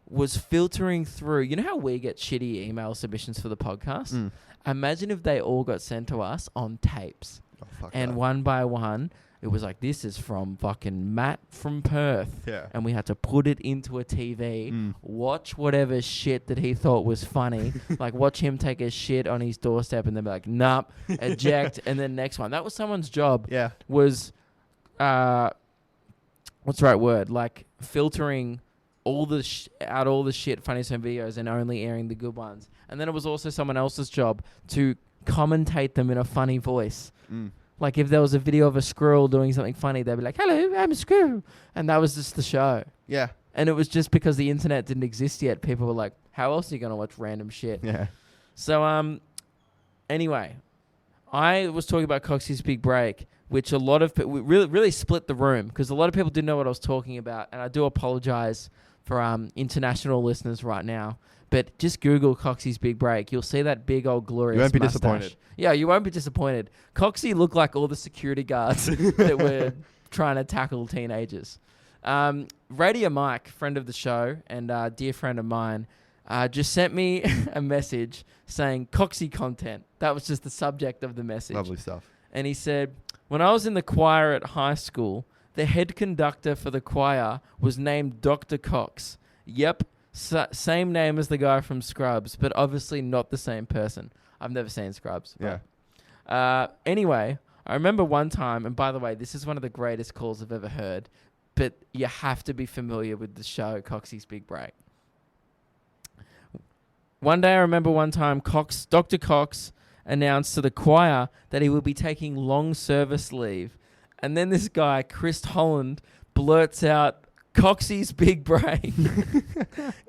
was filtering through. You know how we get shitty email submissions for the podcast? Imagine if they all got sent to us on tapes. Oh, fuck and that. one by one, it was like, this is from fucking Matt from Perth. Yeah. And we had to put it into a TV, watch whatever shit that he thought was funny. Like, watch him take a shit on his doorstep and then be like, nope, eject, and then next one. That was someone's job. Yeah. Was, what's the right word? Like, filtering all the shit, funniest home videos and only airing the good ones. And then it was also someone else's job to commentate them in a funny voice. Like if there was a video of a squirrel doing something funny, they'd be like, "Hello, I'm a squirrel." And that was just the show. Yeah. And it was just because the internet didn't exist yet. People were like, how else are you going to watch random shit? Yeah. So, anyway, I was talking about Coxie's Big Break, which a lot of people really split the room because a lot of people didn't know what I was talking about. And I do apologize for international listeners right now. But just Google Coxie's Big Break. You'll see that big old glorious You won't be mustache. disappointed. Yeah, you won't be disappointed. Coxie looked like all the security guards that were trying to tackle teenagers. Radio Mike, friend of the show and dear friend of mine, just sent me a message saying Coxie content. That was just the subject of the message. Lovely stuff. And he said, when I was in the choir at high school, the head conductor for the choir was named Dr. Cox. Yep, same name as the guy from Scrubs, but obviously not the same person. I've never seen Scrubs. Yeah. Anyway, I remember one time, and by the way, this is one of the greatest calls I've ever heard, but you have to be familiar with the show Coxie's Big Break. One day I remember one time Dr. Cox announced to the choir that he would be taking long service leave. And then this guy, Chris Holland, blurts out, Coxie's Big Break.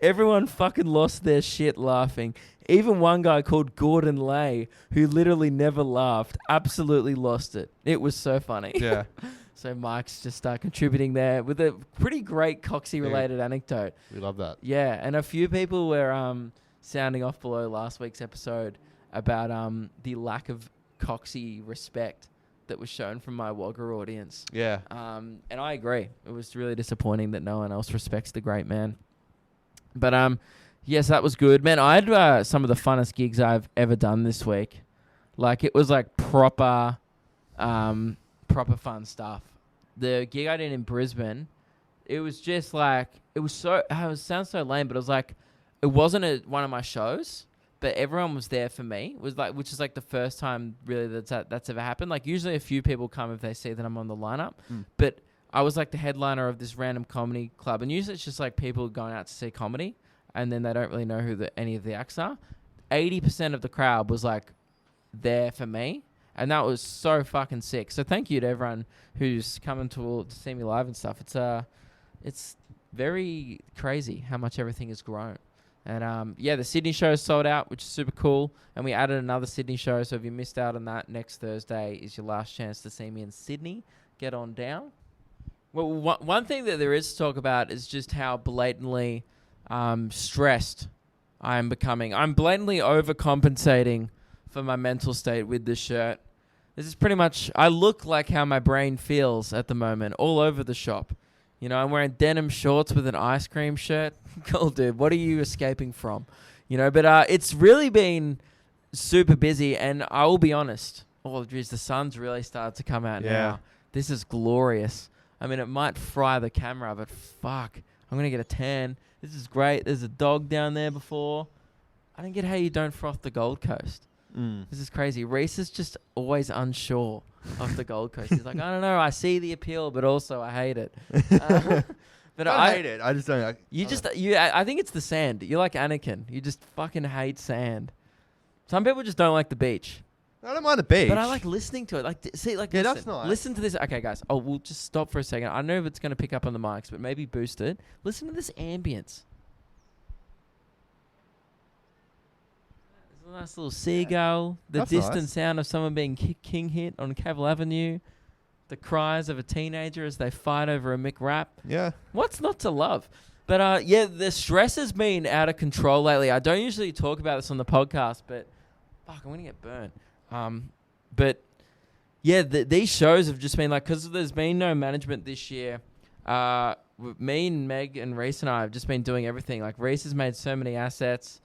Everyone fucking lost their shit laughing. Even one guy called Gordon Lay, who literally never laughed, absolutely lost it. It was so funny. Yeah. So Mike's just contributing there with a pretty great Coxie-related anecdote. We love that. Yeah, and a few people were sounding off below last week's episode about the lack of Coxie respect that was shown from my Wagga audience. Yeah. And I agree. It was really disappointing that no one else respects the great man. But yes, that was good. Man, I had some of the funnest gigs I've ever done this week. Like, it was like proper fun stuff. The gig I did in Brisbane, it was just like, it sounds so lame, but it was like, it wasn't one of my shows, but everyone was there for me. It was like, which is like the first time really that's ever happened. Like usually a few people come if they see that I'm on the lineup, but I was like the headliner of this random comedy club, and usually it's just like people going out to see comedy, and then they don't really know who any of the acts are. 80% of the crowd was like there for me, and that was so fucking sick. So thank you to everyone who's coming to see me live and stuff. It's very crazy how much everything has grown. And the Sydney show is sold out, which is super cool. And we added another Sydney show, so if you missed out on that, next Thursday is your last chance to see me in Sydney. Get on down. Well, one thing that there is to talk about is just how blatantly stressed I am becoming. I'm blatantly overcompensating for my mental state with this shirt. This is pretty much, I look like how my brain feels at the moment, all over the shop. You know, I'm wearing denim shorts with an ice cream shirt. Cool, dude. What are you escaping from? You know, but it's really been super busy, and I will be honest. Oh, geez, the sun's really started to come out now. This is glorious. I mean, it might fry the camera, but fuck. I'm going to get a tan. This is great. There's a dog down there before. I don't get how you don't froth the Gold Coast. This is crazy. Reese is just always unsure of the Gold Coast. He's like, I don't know. I see the appeal, but also I hate it. But I hate it. I just don't. I think it's the sand. You're like Anakin. You just fucking hate sand. Some people just don't like the beach. I don't mind the beach. But I like listening to it. Like, see, like, listen, that's nice. Listen to this. Okay, guys. Oh, we'll just stop for a second. I don't know if it's going to pick up on the mics, but maybe boost it. Listen to this ambience. There's a nice little seagull. The That's distant nice. sound of someone being king hit on Cavill Avenue. The cries of a teenager as they fight over a McWrap. Yeah. What's not to love? But the stress has been out of control lately. I don't usually talk about this on the podcast, but fuck, I'm gonna get burnt. But yeah, these shows have just been like, because there's been no management this year. Me and Meg and Reese and I have just been doing everything. Like, Reese has made so many assets.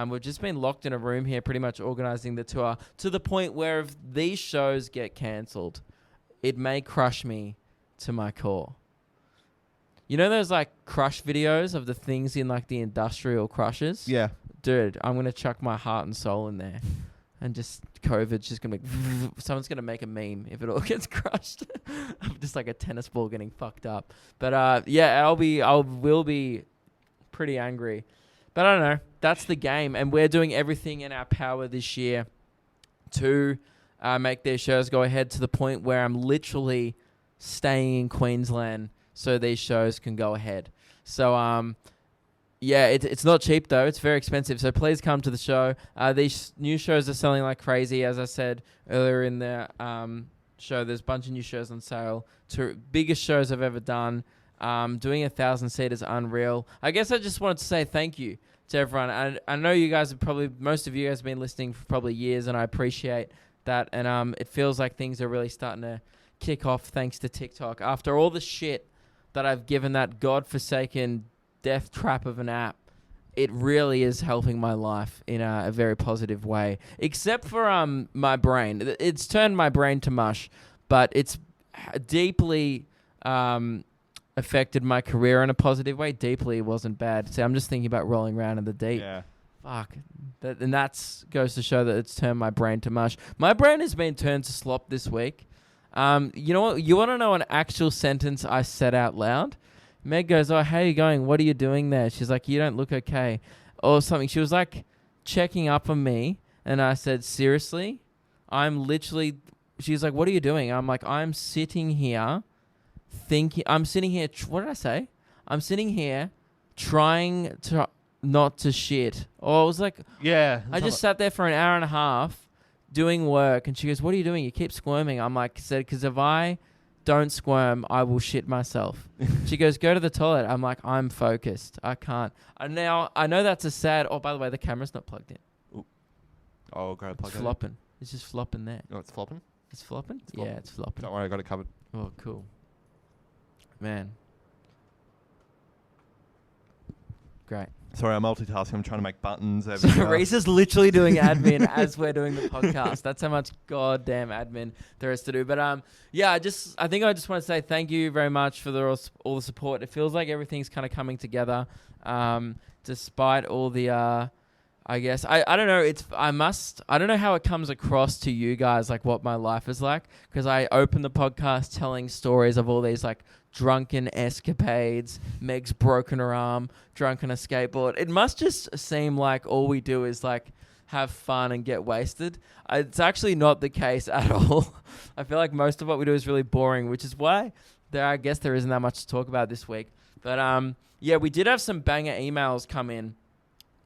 We've just been locked in a room here, pretty much organizing the tour to the point where if these shows get cancelled, it may crush me to my core. You know those like crush videos of the things in like the industrial crushes? Yeah. Dude, I'm going to chuck my heart and soul in there. And just COVID's just going to be... Someone's going to make a meme if it all gets crushed. Of just like a tennis ball getting fucked up. But I will be pretty angry. But I don't know. That's the game. And we're doing everything in our power this year to make their shows go ahead to the point where I'm literally staying in Queensland so these shows can go ahead. So, yeah, it's not cheap, though. It's very expensive. So please come to the show. These new shows are selling like crazy. As I said earlier in the show, there's a bunch of new shows on sale. Two biggest shows I've ever done. Doing 1,000-seat is unreal. I guess I just wanted to say thank you to everyone. I know you guys have most of you guys have been listening for probably years, and I appreciate that. And it feels like things are really starting to kick off thanks to TikTok. After all the shit that I've given that godforsaken death trap of an app, it really is helping my life in a very positive way. Except for my brain. It's turned my brain to mush, but it's deeply affected my career in a positive way. Deeply, it wasn't bad. See, I'm just thinking about rolling around in the deep. Yeah. Fuck. And that goes to show that it's turned my brain to mush. My brain has been turned to slop this week. You know what? You want to know an actual sentence I said out loud? Meg goes, "Oh, how are you going? What are you doing there?" She's like, "You don't look okay." Or something. She was like checking up on me. And I said, "Seriously? I'm literally..." She's like, "What are you doing?" I'm like, "I'm sitting here thinking..." What did I say? I'm sitting here trying to not to shit. Or I was like... Yeah. I just sat there for an hour and a half doing work. And she goes, "What are you doing? You keep squirming." I'm like, "Said, because if I don't squirm, I will shit myself." She goes, "Go to the toilet." I'm like, "I'm focused. I can't." Now, I know that's a sad... Oh, by the way, the camera's not plugged in. Ooh. Oh, go plug It's it in. flopping. It's just flopping there. Oh, it's flopping? It's flopping? It's flopping. Yeah, it's flopping. Don't worry, I got it covered. Oh, cool. Man. Great. Sorry, I'm multitasking. I'm trying to make buttons. So Reese is literally doing admin as we're doing the podcast. That's how much goddamn admin there is to do. But yeah, I think I just want to say thank you very much for all the support. It feels like everything's kind of coming together, despite all the. I guess I don't know. I don't know how it comes across to you guys, like what my life is like, because I open the podcast telling stories of all these like drunken escapades. Meg's broken her arm, drunk on a skateboard. It must just seem like all we do is like have fun and get wasted. It's actually not the case at all. I feel like most of what we do is really boring, which is why I guess there isn't that much to talk about this week. But yeah, we did have some banger emails come in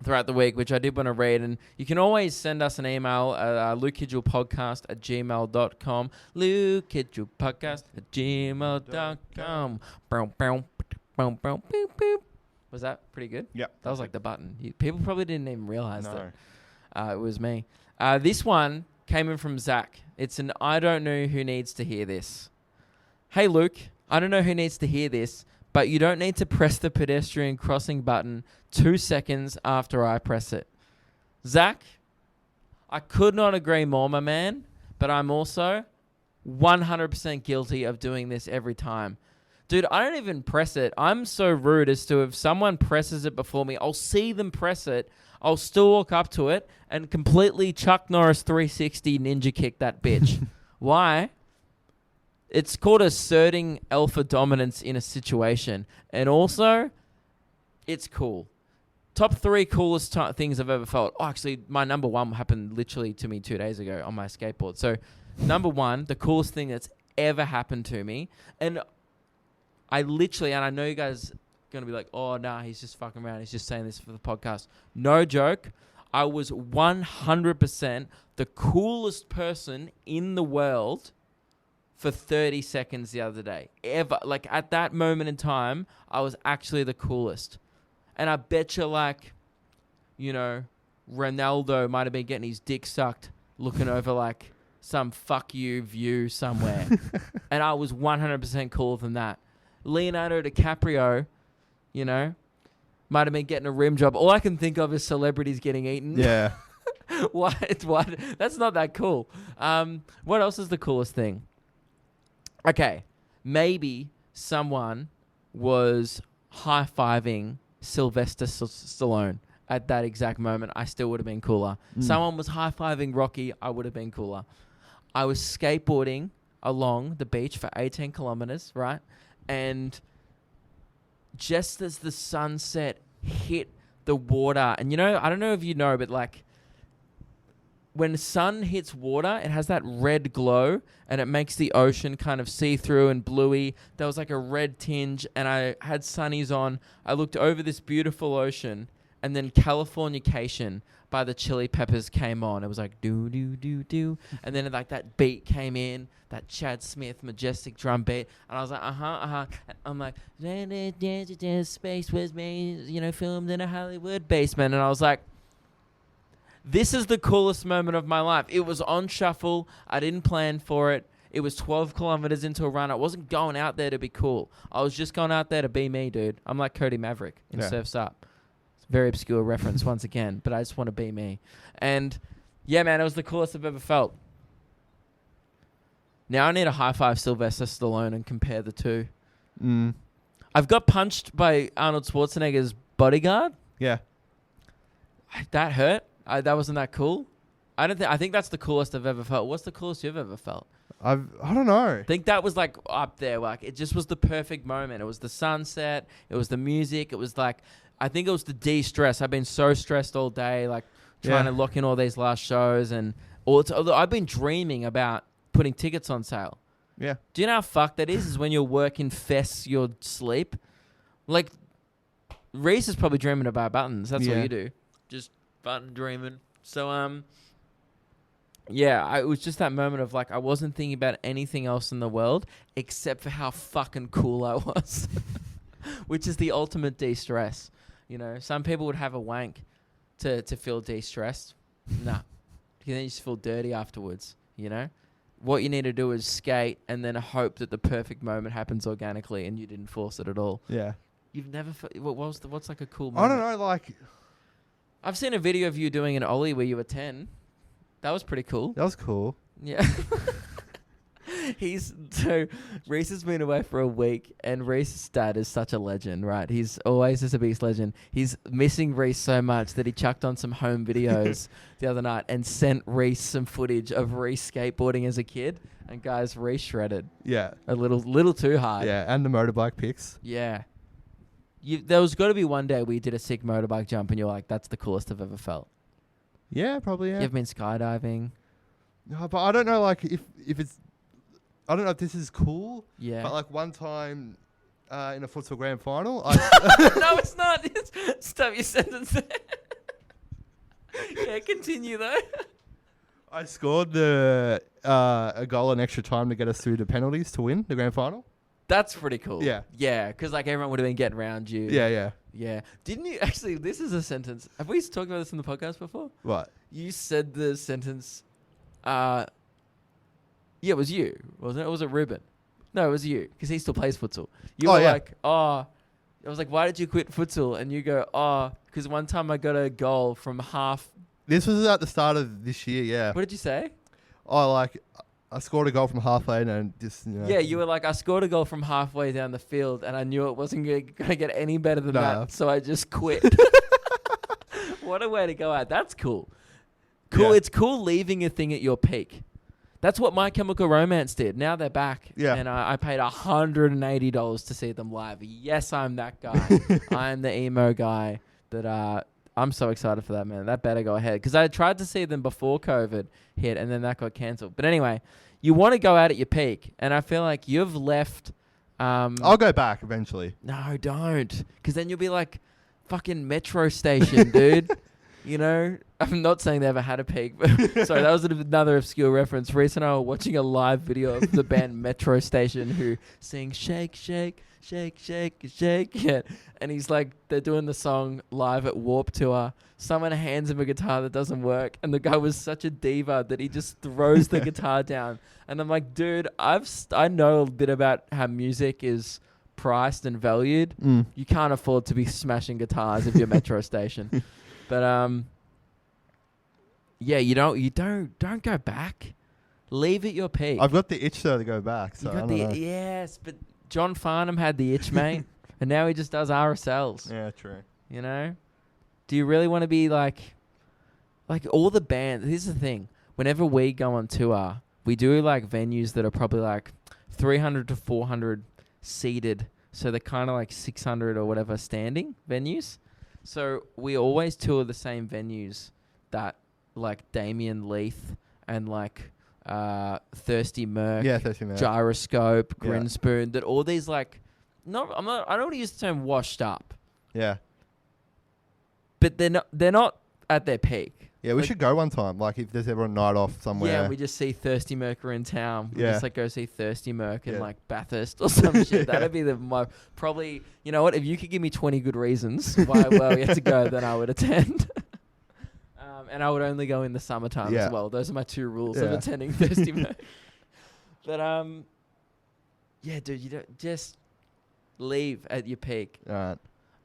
throughout the week, which I did want to read. And you can always send us an email at lukekidgellpodcast@gmail.com. lukekidgellpodcast@gmail.com. Was that pretty good? Yeah. That was like the button. People probably didn't even realize No. that it was me. This one came in from Zach. It's an "I don't know who needs to hear this." "Hey, Luke, I don't know who needs to hear this, but you don't need to press the pedestrian crossing button 2 seconds after I press it." Zach, I could not agree more, my man, but I'm also 100% guilty of doing this every time. Dude, I don't even press it. I'm so rude as to if someone presses it before me, I'll see them press it, I'll still walk up to it and completely Chuck Norris 360 ninja kick that bitch. Why? It's called asserting alpha dominance in a situation. And also, it's cool. Top 3 coolest things I've ever felt. Oh, actually, my number 1 happened literally to me 2 days ago on my skateboard. So, number 1, the coolest thing that's ever happened to me. And I literally, and I know you guys are going to be like, "Oh, nah, he's just fucking around. He's just saying this for the podcast." No joke. I was 100% the coolest person in the world for 30 seconds the other day. Ever. Like, at that moment in time, I was actually the coolest. And I bet you, like, you know, Ronaldo might have been getting his dick sucked looking over, like, some fuck you view somewhere. And I was 100% cooler than that. Leonardo DiCaprio, you know, might have been getting a rim job. All I can think of is celebrities getting eaten. Yeah. What? That's not that cool. What else is the coolest thing? Okay, maybe someone was high-fiving Sylvester Stallone at that exact moment. I still would have been cooler. Someone was high-fiving Rocky. I would have been cooler. I was skateboarding along the beach for 18 kilometers, right? And just as the sunset hit the water. And, I don't know if you know, but, like, when the sun hits water, it has that red glow, and it makes the ocean kind of see-through and bluey. There was, like, a red tinge, and I had sunnies on. I looked over this beautiful ocean, and then Californication by the Chili Peppers came on. It was like, do. And then, like, that beat came in, that Chad Smith majestic drum beat. And I was like, And I'm like, space was made, filmed in a Hollywood basement. And I was like, this is the coolest moment of my life. It was on shuffle. I didn't plan for it. It was 12 kilometers into a run. I wasn't going out there to be cool. I was just going out there to be me, dude. I'm like Cody Maverick in Surf's Up. It's a very obscure reference once again, but I just want to be me. And yeah, man, it was the coolest I've ever felt. Now I need to high-five Sylvester Stallone and compare the two. I've got punched by Arnold Schwarzenegger's bodyguard. Yeah. That hurt. That wasn't that cool. I think that's the coolest I've ever felt. What's the coolest you've ever felt? I don't know. I think that was like up there. Like it just was the perfect moment. It was the sunset. It was the music. It was like, I think it was the de-stress. I've been so stressed all day, like trying to lock in all these last shows and I've been dreaming about putting tickets on sale. Yeah. Do you know how fucked that is? Is when your work infests your sleep. Like Reese is probably dreaming about buttons. That's what you do. Just button dreaming. So it was just that moment of like I wasn't thinking about anything else in the world except for how fucking cool I was, which is the ultimate de-stress. Some people would have a wank to feel de-stressed. Nah, then you just feel dirty afterwards. What you need to do is skate and then hope that the perfect moment happens organically and you didn't force it at all. Yeah. You've never. What's like a cool moment? I don't know. Like, I've seen a video of you doing an ollie where you were 10. That was pretty cool. That was cool. Yeah. Reese has been away for a week, and Reese's dad is such a legend, right? He's always just a beast legend. He's missing Reese so much that he chucked on some home videos the other night and sent Reese some footage of Reese skateboarding as a kid. And guys, Reese shredded. Yeah. A little too hard. Yeah, and the motorbike pics. Yeah. There was got to be one day where you did a sick motorbike jump and you're like, that's the coolest I've ever felt. Yeah, probably, yeah. You've been skydiving. No, but I don't know, like, if it's... I don't know if this is cool. Yeah. But, like, one time in a futsal grand final... No, it's not. Stop your sentence there. Yeah, continue, though. I scored a goal in extra time to get us through to penalties to win the grand final. That's pretty cool. Yeah. Yeah, because like everyone would have been getting around you. Yeah. Yeah. Didn't you actually, this is a sentence. Have we talked about this in the podcast before? What? You said the sentence, yeah, it was you, wasn't it? Or was it Ruben? No, it was you, because he still plays futsal. You were like, I was like, why did you quit futsal? And you go, because one time I got a goal from half. This was at the start of this year, yeah. What did you say? I scored a goal from halfway and just, Yeah, you were like, I scored a goal from halfway down the field and I knew it wasn't going to get any better than that, so I just quit. What a way to go out. That's cool. Cool. Yeah. It's cool leaving a thing at your peak. That's what My Chemical Romance did. Now they're back. Yeah. And I paid $180 to see them live. Yes, I'm that guy. I'm the emo guy that... I'm so excited for that, man. That better go ahead. Because I tried to see them before COVID hit, and then that got cancelled. But anyway, you want to go out at your peak, and I feel like you've left... I'll go back eventually. No, don't. Because then you'll be like fucking metro station, dude. I'm not saying they ever had a peak, but sorry, that was another obscure reference. Reese and I were watching a live video of the band Metro Station who sing Shake, Shake, Shake, Shake, Shake. Yeah. And he's like, they're doing the song live at Warp Tour. Someone hands him a guitar that doesn't work, and the guy was such a diva that he just throws the guitar down. And I'm like, dude, I know a bit about how music is priced and valued. You can't afford to be smashing guitars if you're Metro Station. But yeah, you don't go back. Leave at your peak. I've got the itch though to go back. So I don't know. Yes, but John Farnham had the itch, mate, and now he just does RSLs. Yeah, true. Do you really want to be like all the bands? Here's the thing: whenever we go on tour, we do like venues that are probably like 300 to 400 seated, so they're kind of like 600 or whatever standing venues. So we always tour the same venues that like Damien Leith and like Thirsty Merc, Yeah, 30 minutes. Gyroscope, Yeah. Grinspoon, that all these like I don't want to use the term washed up, Yeah. but they're not at their peak. Yeah, we Like- should go one time. Like, if there's ever a night off somewhere. Yeah, we just see Thirsty Merc in town. We Yeah. just like go see Thirsty Merc in Yeah. like Bathurst or some shit. Yeah. That'd be probably, you know what, if you could give me 20 good reasons why we have to go, then I would attend. And I would only go in the summertime Yeah. as well. Those are my 2 rules of Yeah. attending Thirsty Merc. But yeah, dude, you don't just leave at your peak. Alright.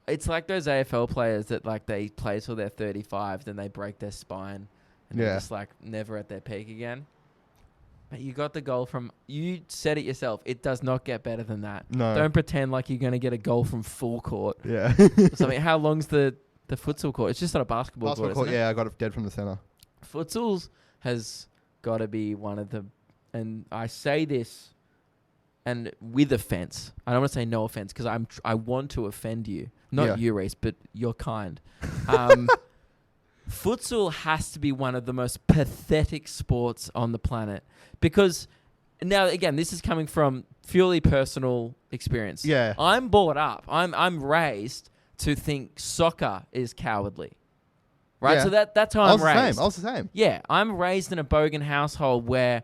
It's like those AFL players that like they play till they're 35, then they break their spine, and they're Yeah. just like never at their peak again. But you got the goal from, you said it yourself, it does not get better than that. No. Don't pretend like you're going to get a goal from full court Yeah. or something. How long's the futsal court? It's just not a basketball Basketball court, court, isn't it? yeah, I got it dead from the center. Futsals has got to be one of the, and I say this and with offense. I don't want to say no offense because I want to offend you. Not Yeah. you, Reese, but you're kind. Futsal has to be one of the most pathetic sports on the planet because now, again, this is coming from purely personal experience. Yeah. I'm brought up. I'm raised to think soccer is cowardly. Right? Yeah. So that's how I I'm was the raised. same. I was the same. Yeah, I'm raised in a bogan household where,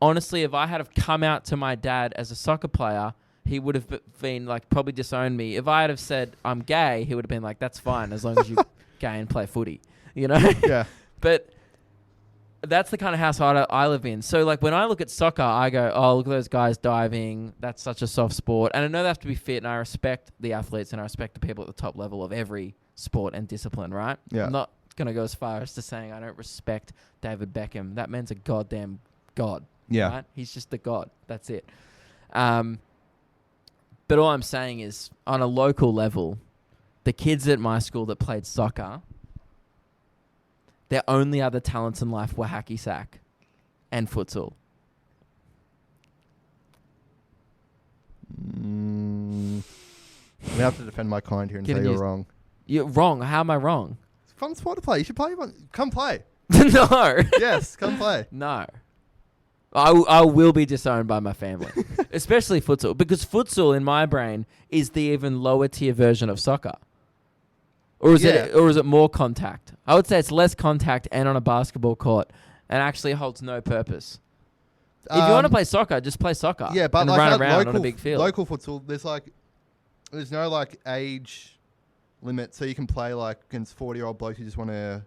honestly, if I had have come out to my dad as a soccer player, he would have been like probably disowned me. If I had have said I'm gay, he would have been like, "That's fine as long as you're gay and play footy," you know. Yeah. But that's the kind of household I live in. So like when I look at soccer, I go, "Oh, look at those guys diving. That's such a soft sport." And I know they have to be fit, and I respect the athletes, and I respect the people at the top level of every sport and discipline. Right? Yeah. I'm not gonna go as far as to saying I don't respect David Beckham. That man's a goddamn god. Yeah. Right? He's just the god. That's it. But all I'm saying is, on a local level, the kids at my school that played soccer, their only other talents in life were hacky sack and futsal. I have to defend my kind here and Giving say you- you're wrong. You're wrong. How am I wrong? It's a fun sport to play. You should play one. Come play. No. Yes, come play. No. I will be disowned by my family, especially futsal, because futsal in my brain is the even lower tier version of soccer. Or is it more contact? I would say it's less contact and on a basketball court and actually holds no purpose. If you want to play soccer, just play soccer. Yeah, but and like run at around local, on a big field. local futsal, there's no like age limit, so you can play like against 40-year-old blokes who just want to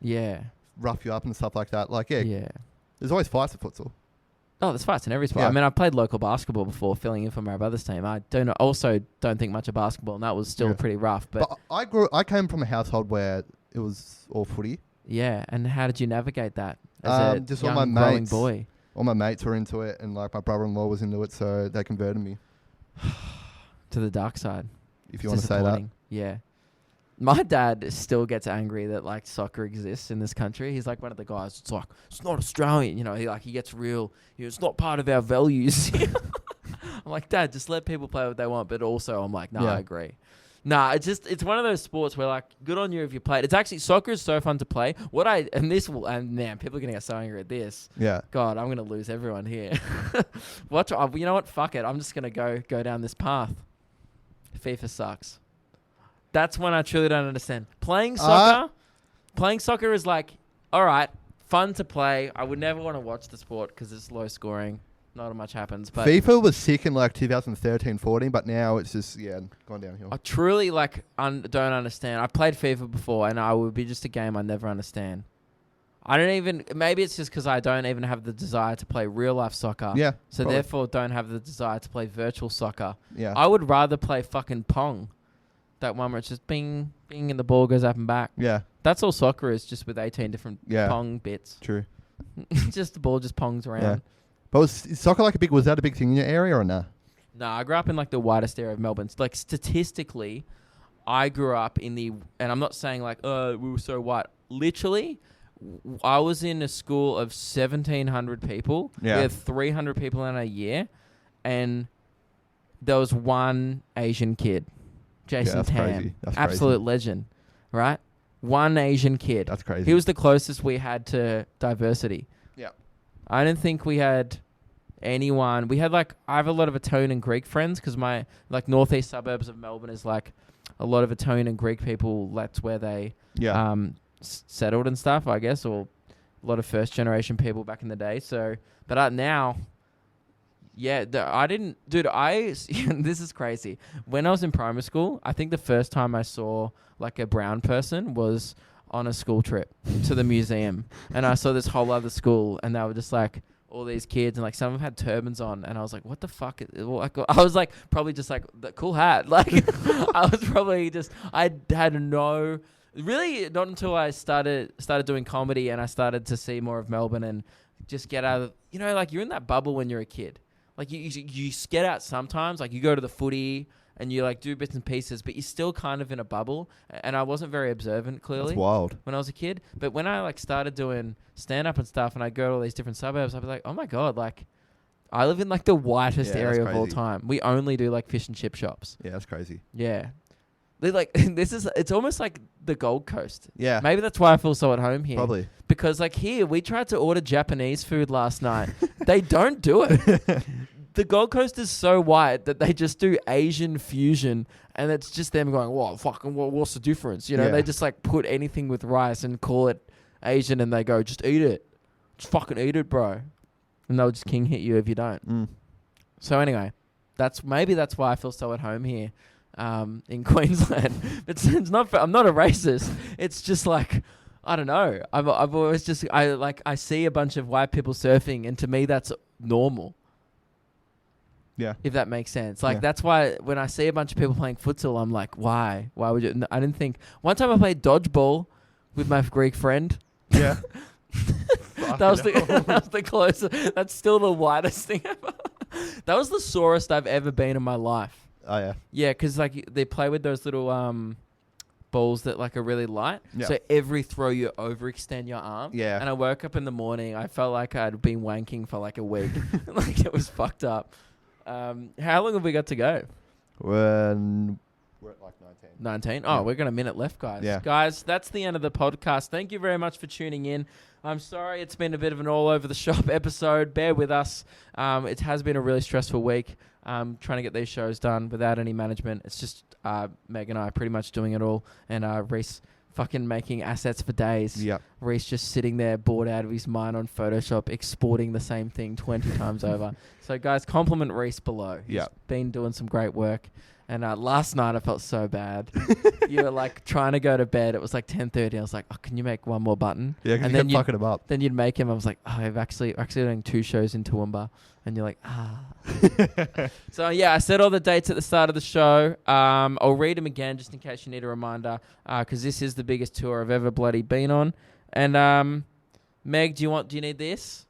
Yeah. rough you up and stuff like that. Like, Yeah. there's always fights at futsal. Oh, there's fights in every sport. Yeah. I mean, I played local basketball before, filling in for my brother's team. I also don't think much of basketball, and that was still Yeah. pretty rough. But I came from a household where it was all footy. yeah, and how did you navigate that as a Just all young my growing mates. boy? All my mates were into it, and like my brother-in-law was into it, so they converted me. To the dark side. If you want to say that. Disappointing. Yeah. My dad still gets angry that like soccer exists in this country. He's like one of the guys. It's like, it's not Australian, you know. He gets real. It's not part of our values. I'm like, Dad, just let people play what they want. But also, I'm like, no, Yeah. I agree. Nah, it's one of those sports where like, good on you if you play it. It's actually, soccer is so fun to play. And man, people are gonna get so angry at this. Yeah. God, I'm gonna lose everyone here. You know what? Fuck it. I'm just gonna go down this path. FIFA sucks. That's when I truly don't understand. Playing soccer is like, all right, fun to play. I would never want to watch the sport because it's low scoring. Not much happens. But FIFA was sick in like 2013-14, but now it's just, gone downhill. I truly like don't understand. I played FIFA before, and I would be just a game I never understand. I don't even. Maybe it's just because I don't even have the desire to play real life soccer. Yeah. So probably. therefore, don't have the desire to play virtual soccer. Yeah. I would rather play fucking Pong. That one where it's just bing, bing, and the ball goes up and back. Yeah. That's all soccer is, just with 18 different Pong bits. True. Just the ball just pongs around. Yeah. But is soccer was that a big thing in your area or nah? No, I grew up in like the widest area of Melbourne. Like statistically, I grew up in and I'm not saying like, we were so white. Literally, I was in a school of 1,700 people. Yeah. We had 300 people in a year, and there was one Asian kid, Jason that's Tan, crazy. That's absolute crazy. legend. right? One Asian kid. That's crazy. He was the closest we had to diversity. Yeah. I don't think we had anyone. We had like, I have a lot of Italian and Greek friends because my like northeast suburbs of Melbourne is like a lot of Italian and Greek people. That's where they settled and stuff, I guess, or a lot of first generation people back in the day. So, but now, yeah, I didn't, dude. This is crazy. When I was in primary school, I think the first time I saw like a brown person was on a school trip to the museum, and I saw this whole other school, and they were just like all these kids, and like some of them had turbans on, and I was like, what the fuck? I was like, probably just like the cool hat. Like, I was probably just, I had no, really not until I started doing comedy, and I started to see more of Melbourne and just get out of, like you're in that bubble when you're a kid. Like you get out sometimes, like you go to the footy and you like do bits and pieces, but you're still kind of in a bubble. And I wasn't very observant, clearly. That's wild. When I was a kid. But when I like started doing stand up and stuff, and I go to all these different suburbs, I'd be like, oh my God, like I live in like the whitest area of all time. We only do like fish and chip shops. Yeah, that's crazy. Yeah. They're like, it's almost like the Gold Coast. Yeah. Maybe that's why I feel so at home here. Probably. Because like here, we tried to order Japanese food last night. They don't do it. The Gold Coast is so white that they just do Asian fusion, and it's just them going, "Well, fucking, what's the difference?" They just like put anything with rice and call it Asian, and they go, "Just eat it, just fucking eat it, bro," and they'll just king hit you if you don't. Mm. So anyway, that's why I feel so at home here, in Queensland. But it's not. I'm not a racist. It's just like, I don't know. I've always just I see a bunch of white people surfing, and to me that's normal. Yeah. If that makes sense. Like, that's why when I see a bunch of people playing futsal, I'm like, why? Why would you? I didn't think. One time I played dodgeball with my Greek friend. Yeah. that was the closest. That's still the whitest thing ever. That was the sorest I've ever been in my life. Oh, yeah. Yeah, because like they play with those little balls that like are really light. Yeah. So every throw you overextend your arm. Yeah. And I woke up in the morning, I felt like I'd been wanking for like a week. Like it was fucked up. How long have we got to go? We're at like 19. Oh, we're got a minute left, guys. Yeah. Guys, that's the end of the podcast. Thank you very much for tuning in. I'm sorry it's been a bit of an all over the shop episode. Bear with us. It has been a really stressful week. Trying to get these shows done without any management. It's just Meg and I pretty much doing it all, and Reese fucking making assets for days. Yeah. Reese just sitting there bored out of his mind on Photoshop, exporting the same thing 20 times over. So guys, compliment Reese below. He's been doing some great work. And last night I felt so bad. You were like trying to go to bed. It was like 10:30. I was like, oh, can you make one more button? Yeah, and then you fucking him up. Then you'd make him. I was like, oh, we're actually doing 2 shows in Toowoomba. And you're like, ah. So yeah, I said all the dates at the start of the show. I'll read them again just in case you need a reminder, because this is the biggest tour I've ever bloody been on. And Meg, do you need this?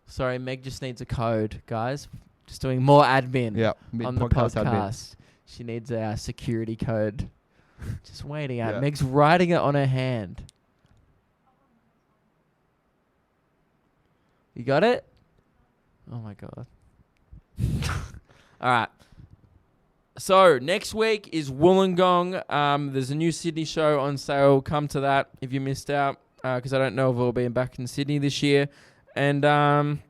Sorry, Meg just needs a code, guys. Just doing more admin on the podcast. Admin. She needs a security code. Just waiting out. Meg's writing it on her hand. You got it? Oh my God. All right. So next week is Wollongong. There's a new Sydney show on sale. Come to that if you missed out, because I don't know if we'll be back in Sydney this year. And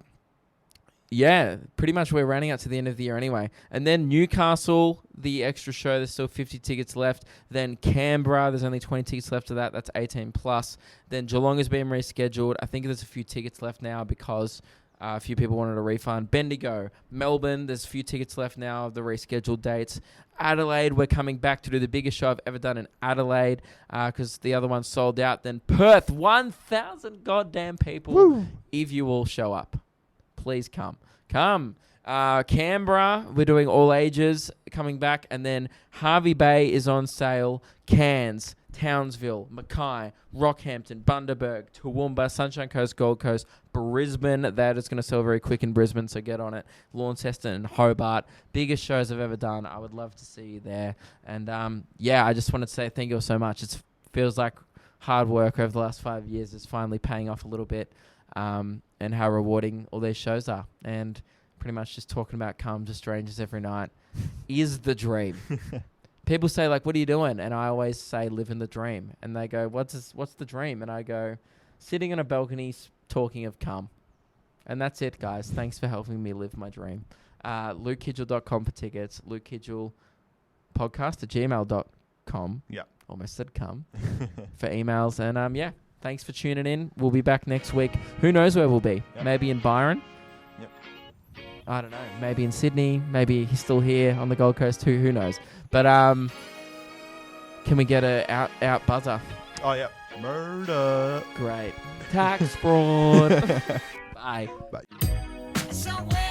yeah, pretty much we're running out to the end of the year anyway. And then Newcastle, the extra show, there's still 50 tickets left. Then Canberra, there's only 20 tickets left of that. That's 18 plus. Then Geelong has been rescheduled. I think there's a few tickets left now because a few people wanted a refund. Bendigo, Melbourne, there's a few tickets left now of the rescheduled dates. Adelaide, we're coming back to do the biggest show I've ever done in Adelaide because the other one sold out. Then Perth, 1,000 goddamn people. Woo. If you all show up. Please come. Canberra, we're doing all ages coming back. And then Hervey Bay is on sale. Cairns, Townsville, Mackay, Rockhampton, Bundaberg, Toowoomba, Sunshine Coast, Gold Coast, Brisbane. That is going to sell very quick in Brisbane, so get on it. Launceston and Hobart. Biggest shows I've ever done. I would love to see you there. And yeah, I just wanted to say thank you all so much. It feels like hard work over the last 5 years is finally paying off a little bit. And how rewarding all these shows are. And pretty much just talking about come to strangers every night is the dream. people say like, what are you doing? And I always say, living the dream. And they go, what's the dream? And I go, sitting on a balcony talking of cum. And that's it, guys. Thanks for helping me live my dream. LukeKidgell.com for tickets. Luke Kidgell podcast at gmail.com. Yeah. Almost said cum. For emails. And yeah, thanks for tuning in. We'll be back next week. Who knows where we'll be? Yep. Maybe in Byron. Yep. I don't know. Maybe in Sydney. Maybe he's still here on the Gold Coast too. Who knows? But can we get a out buzzer? Oh, yeah. Murder. Great. Tax fraud. Bye. Bye. Somewhere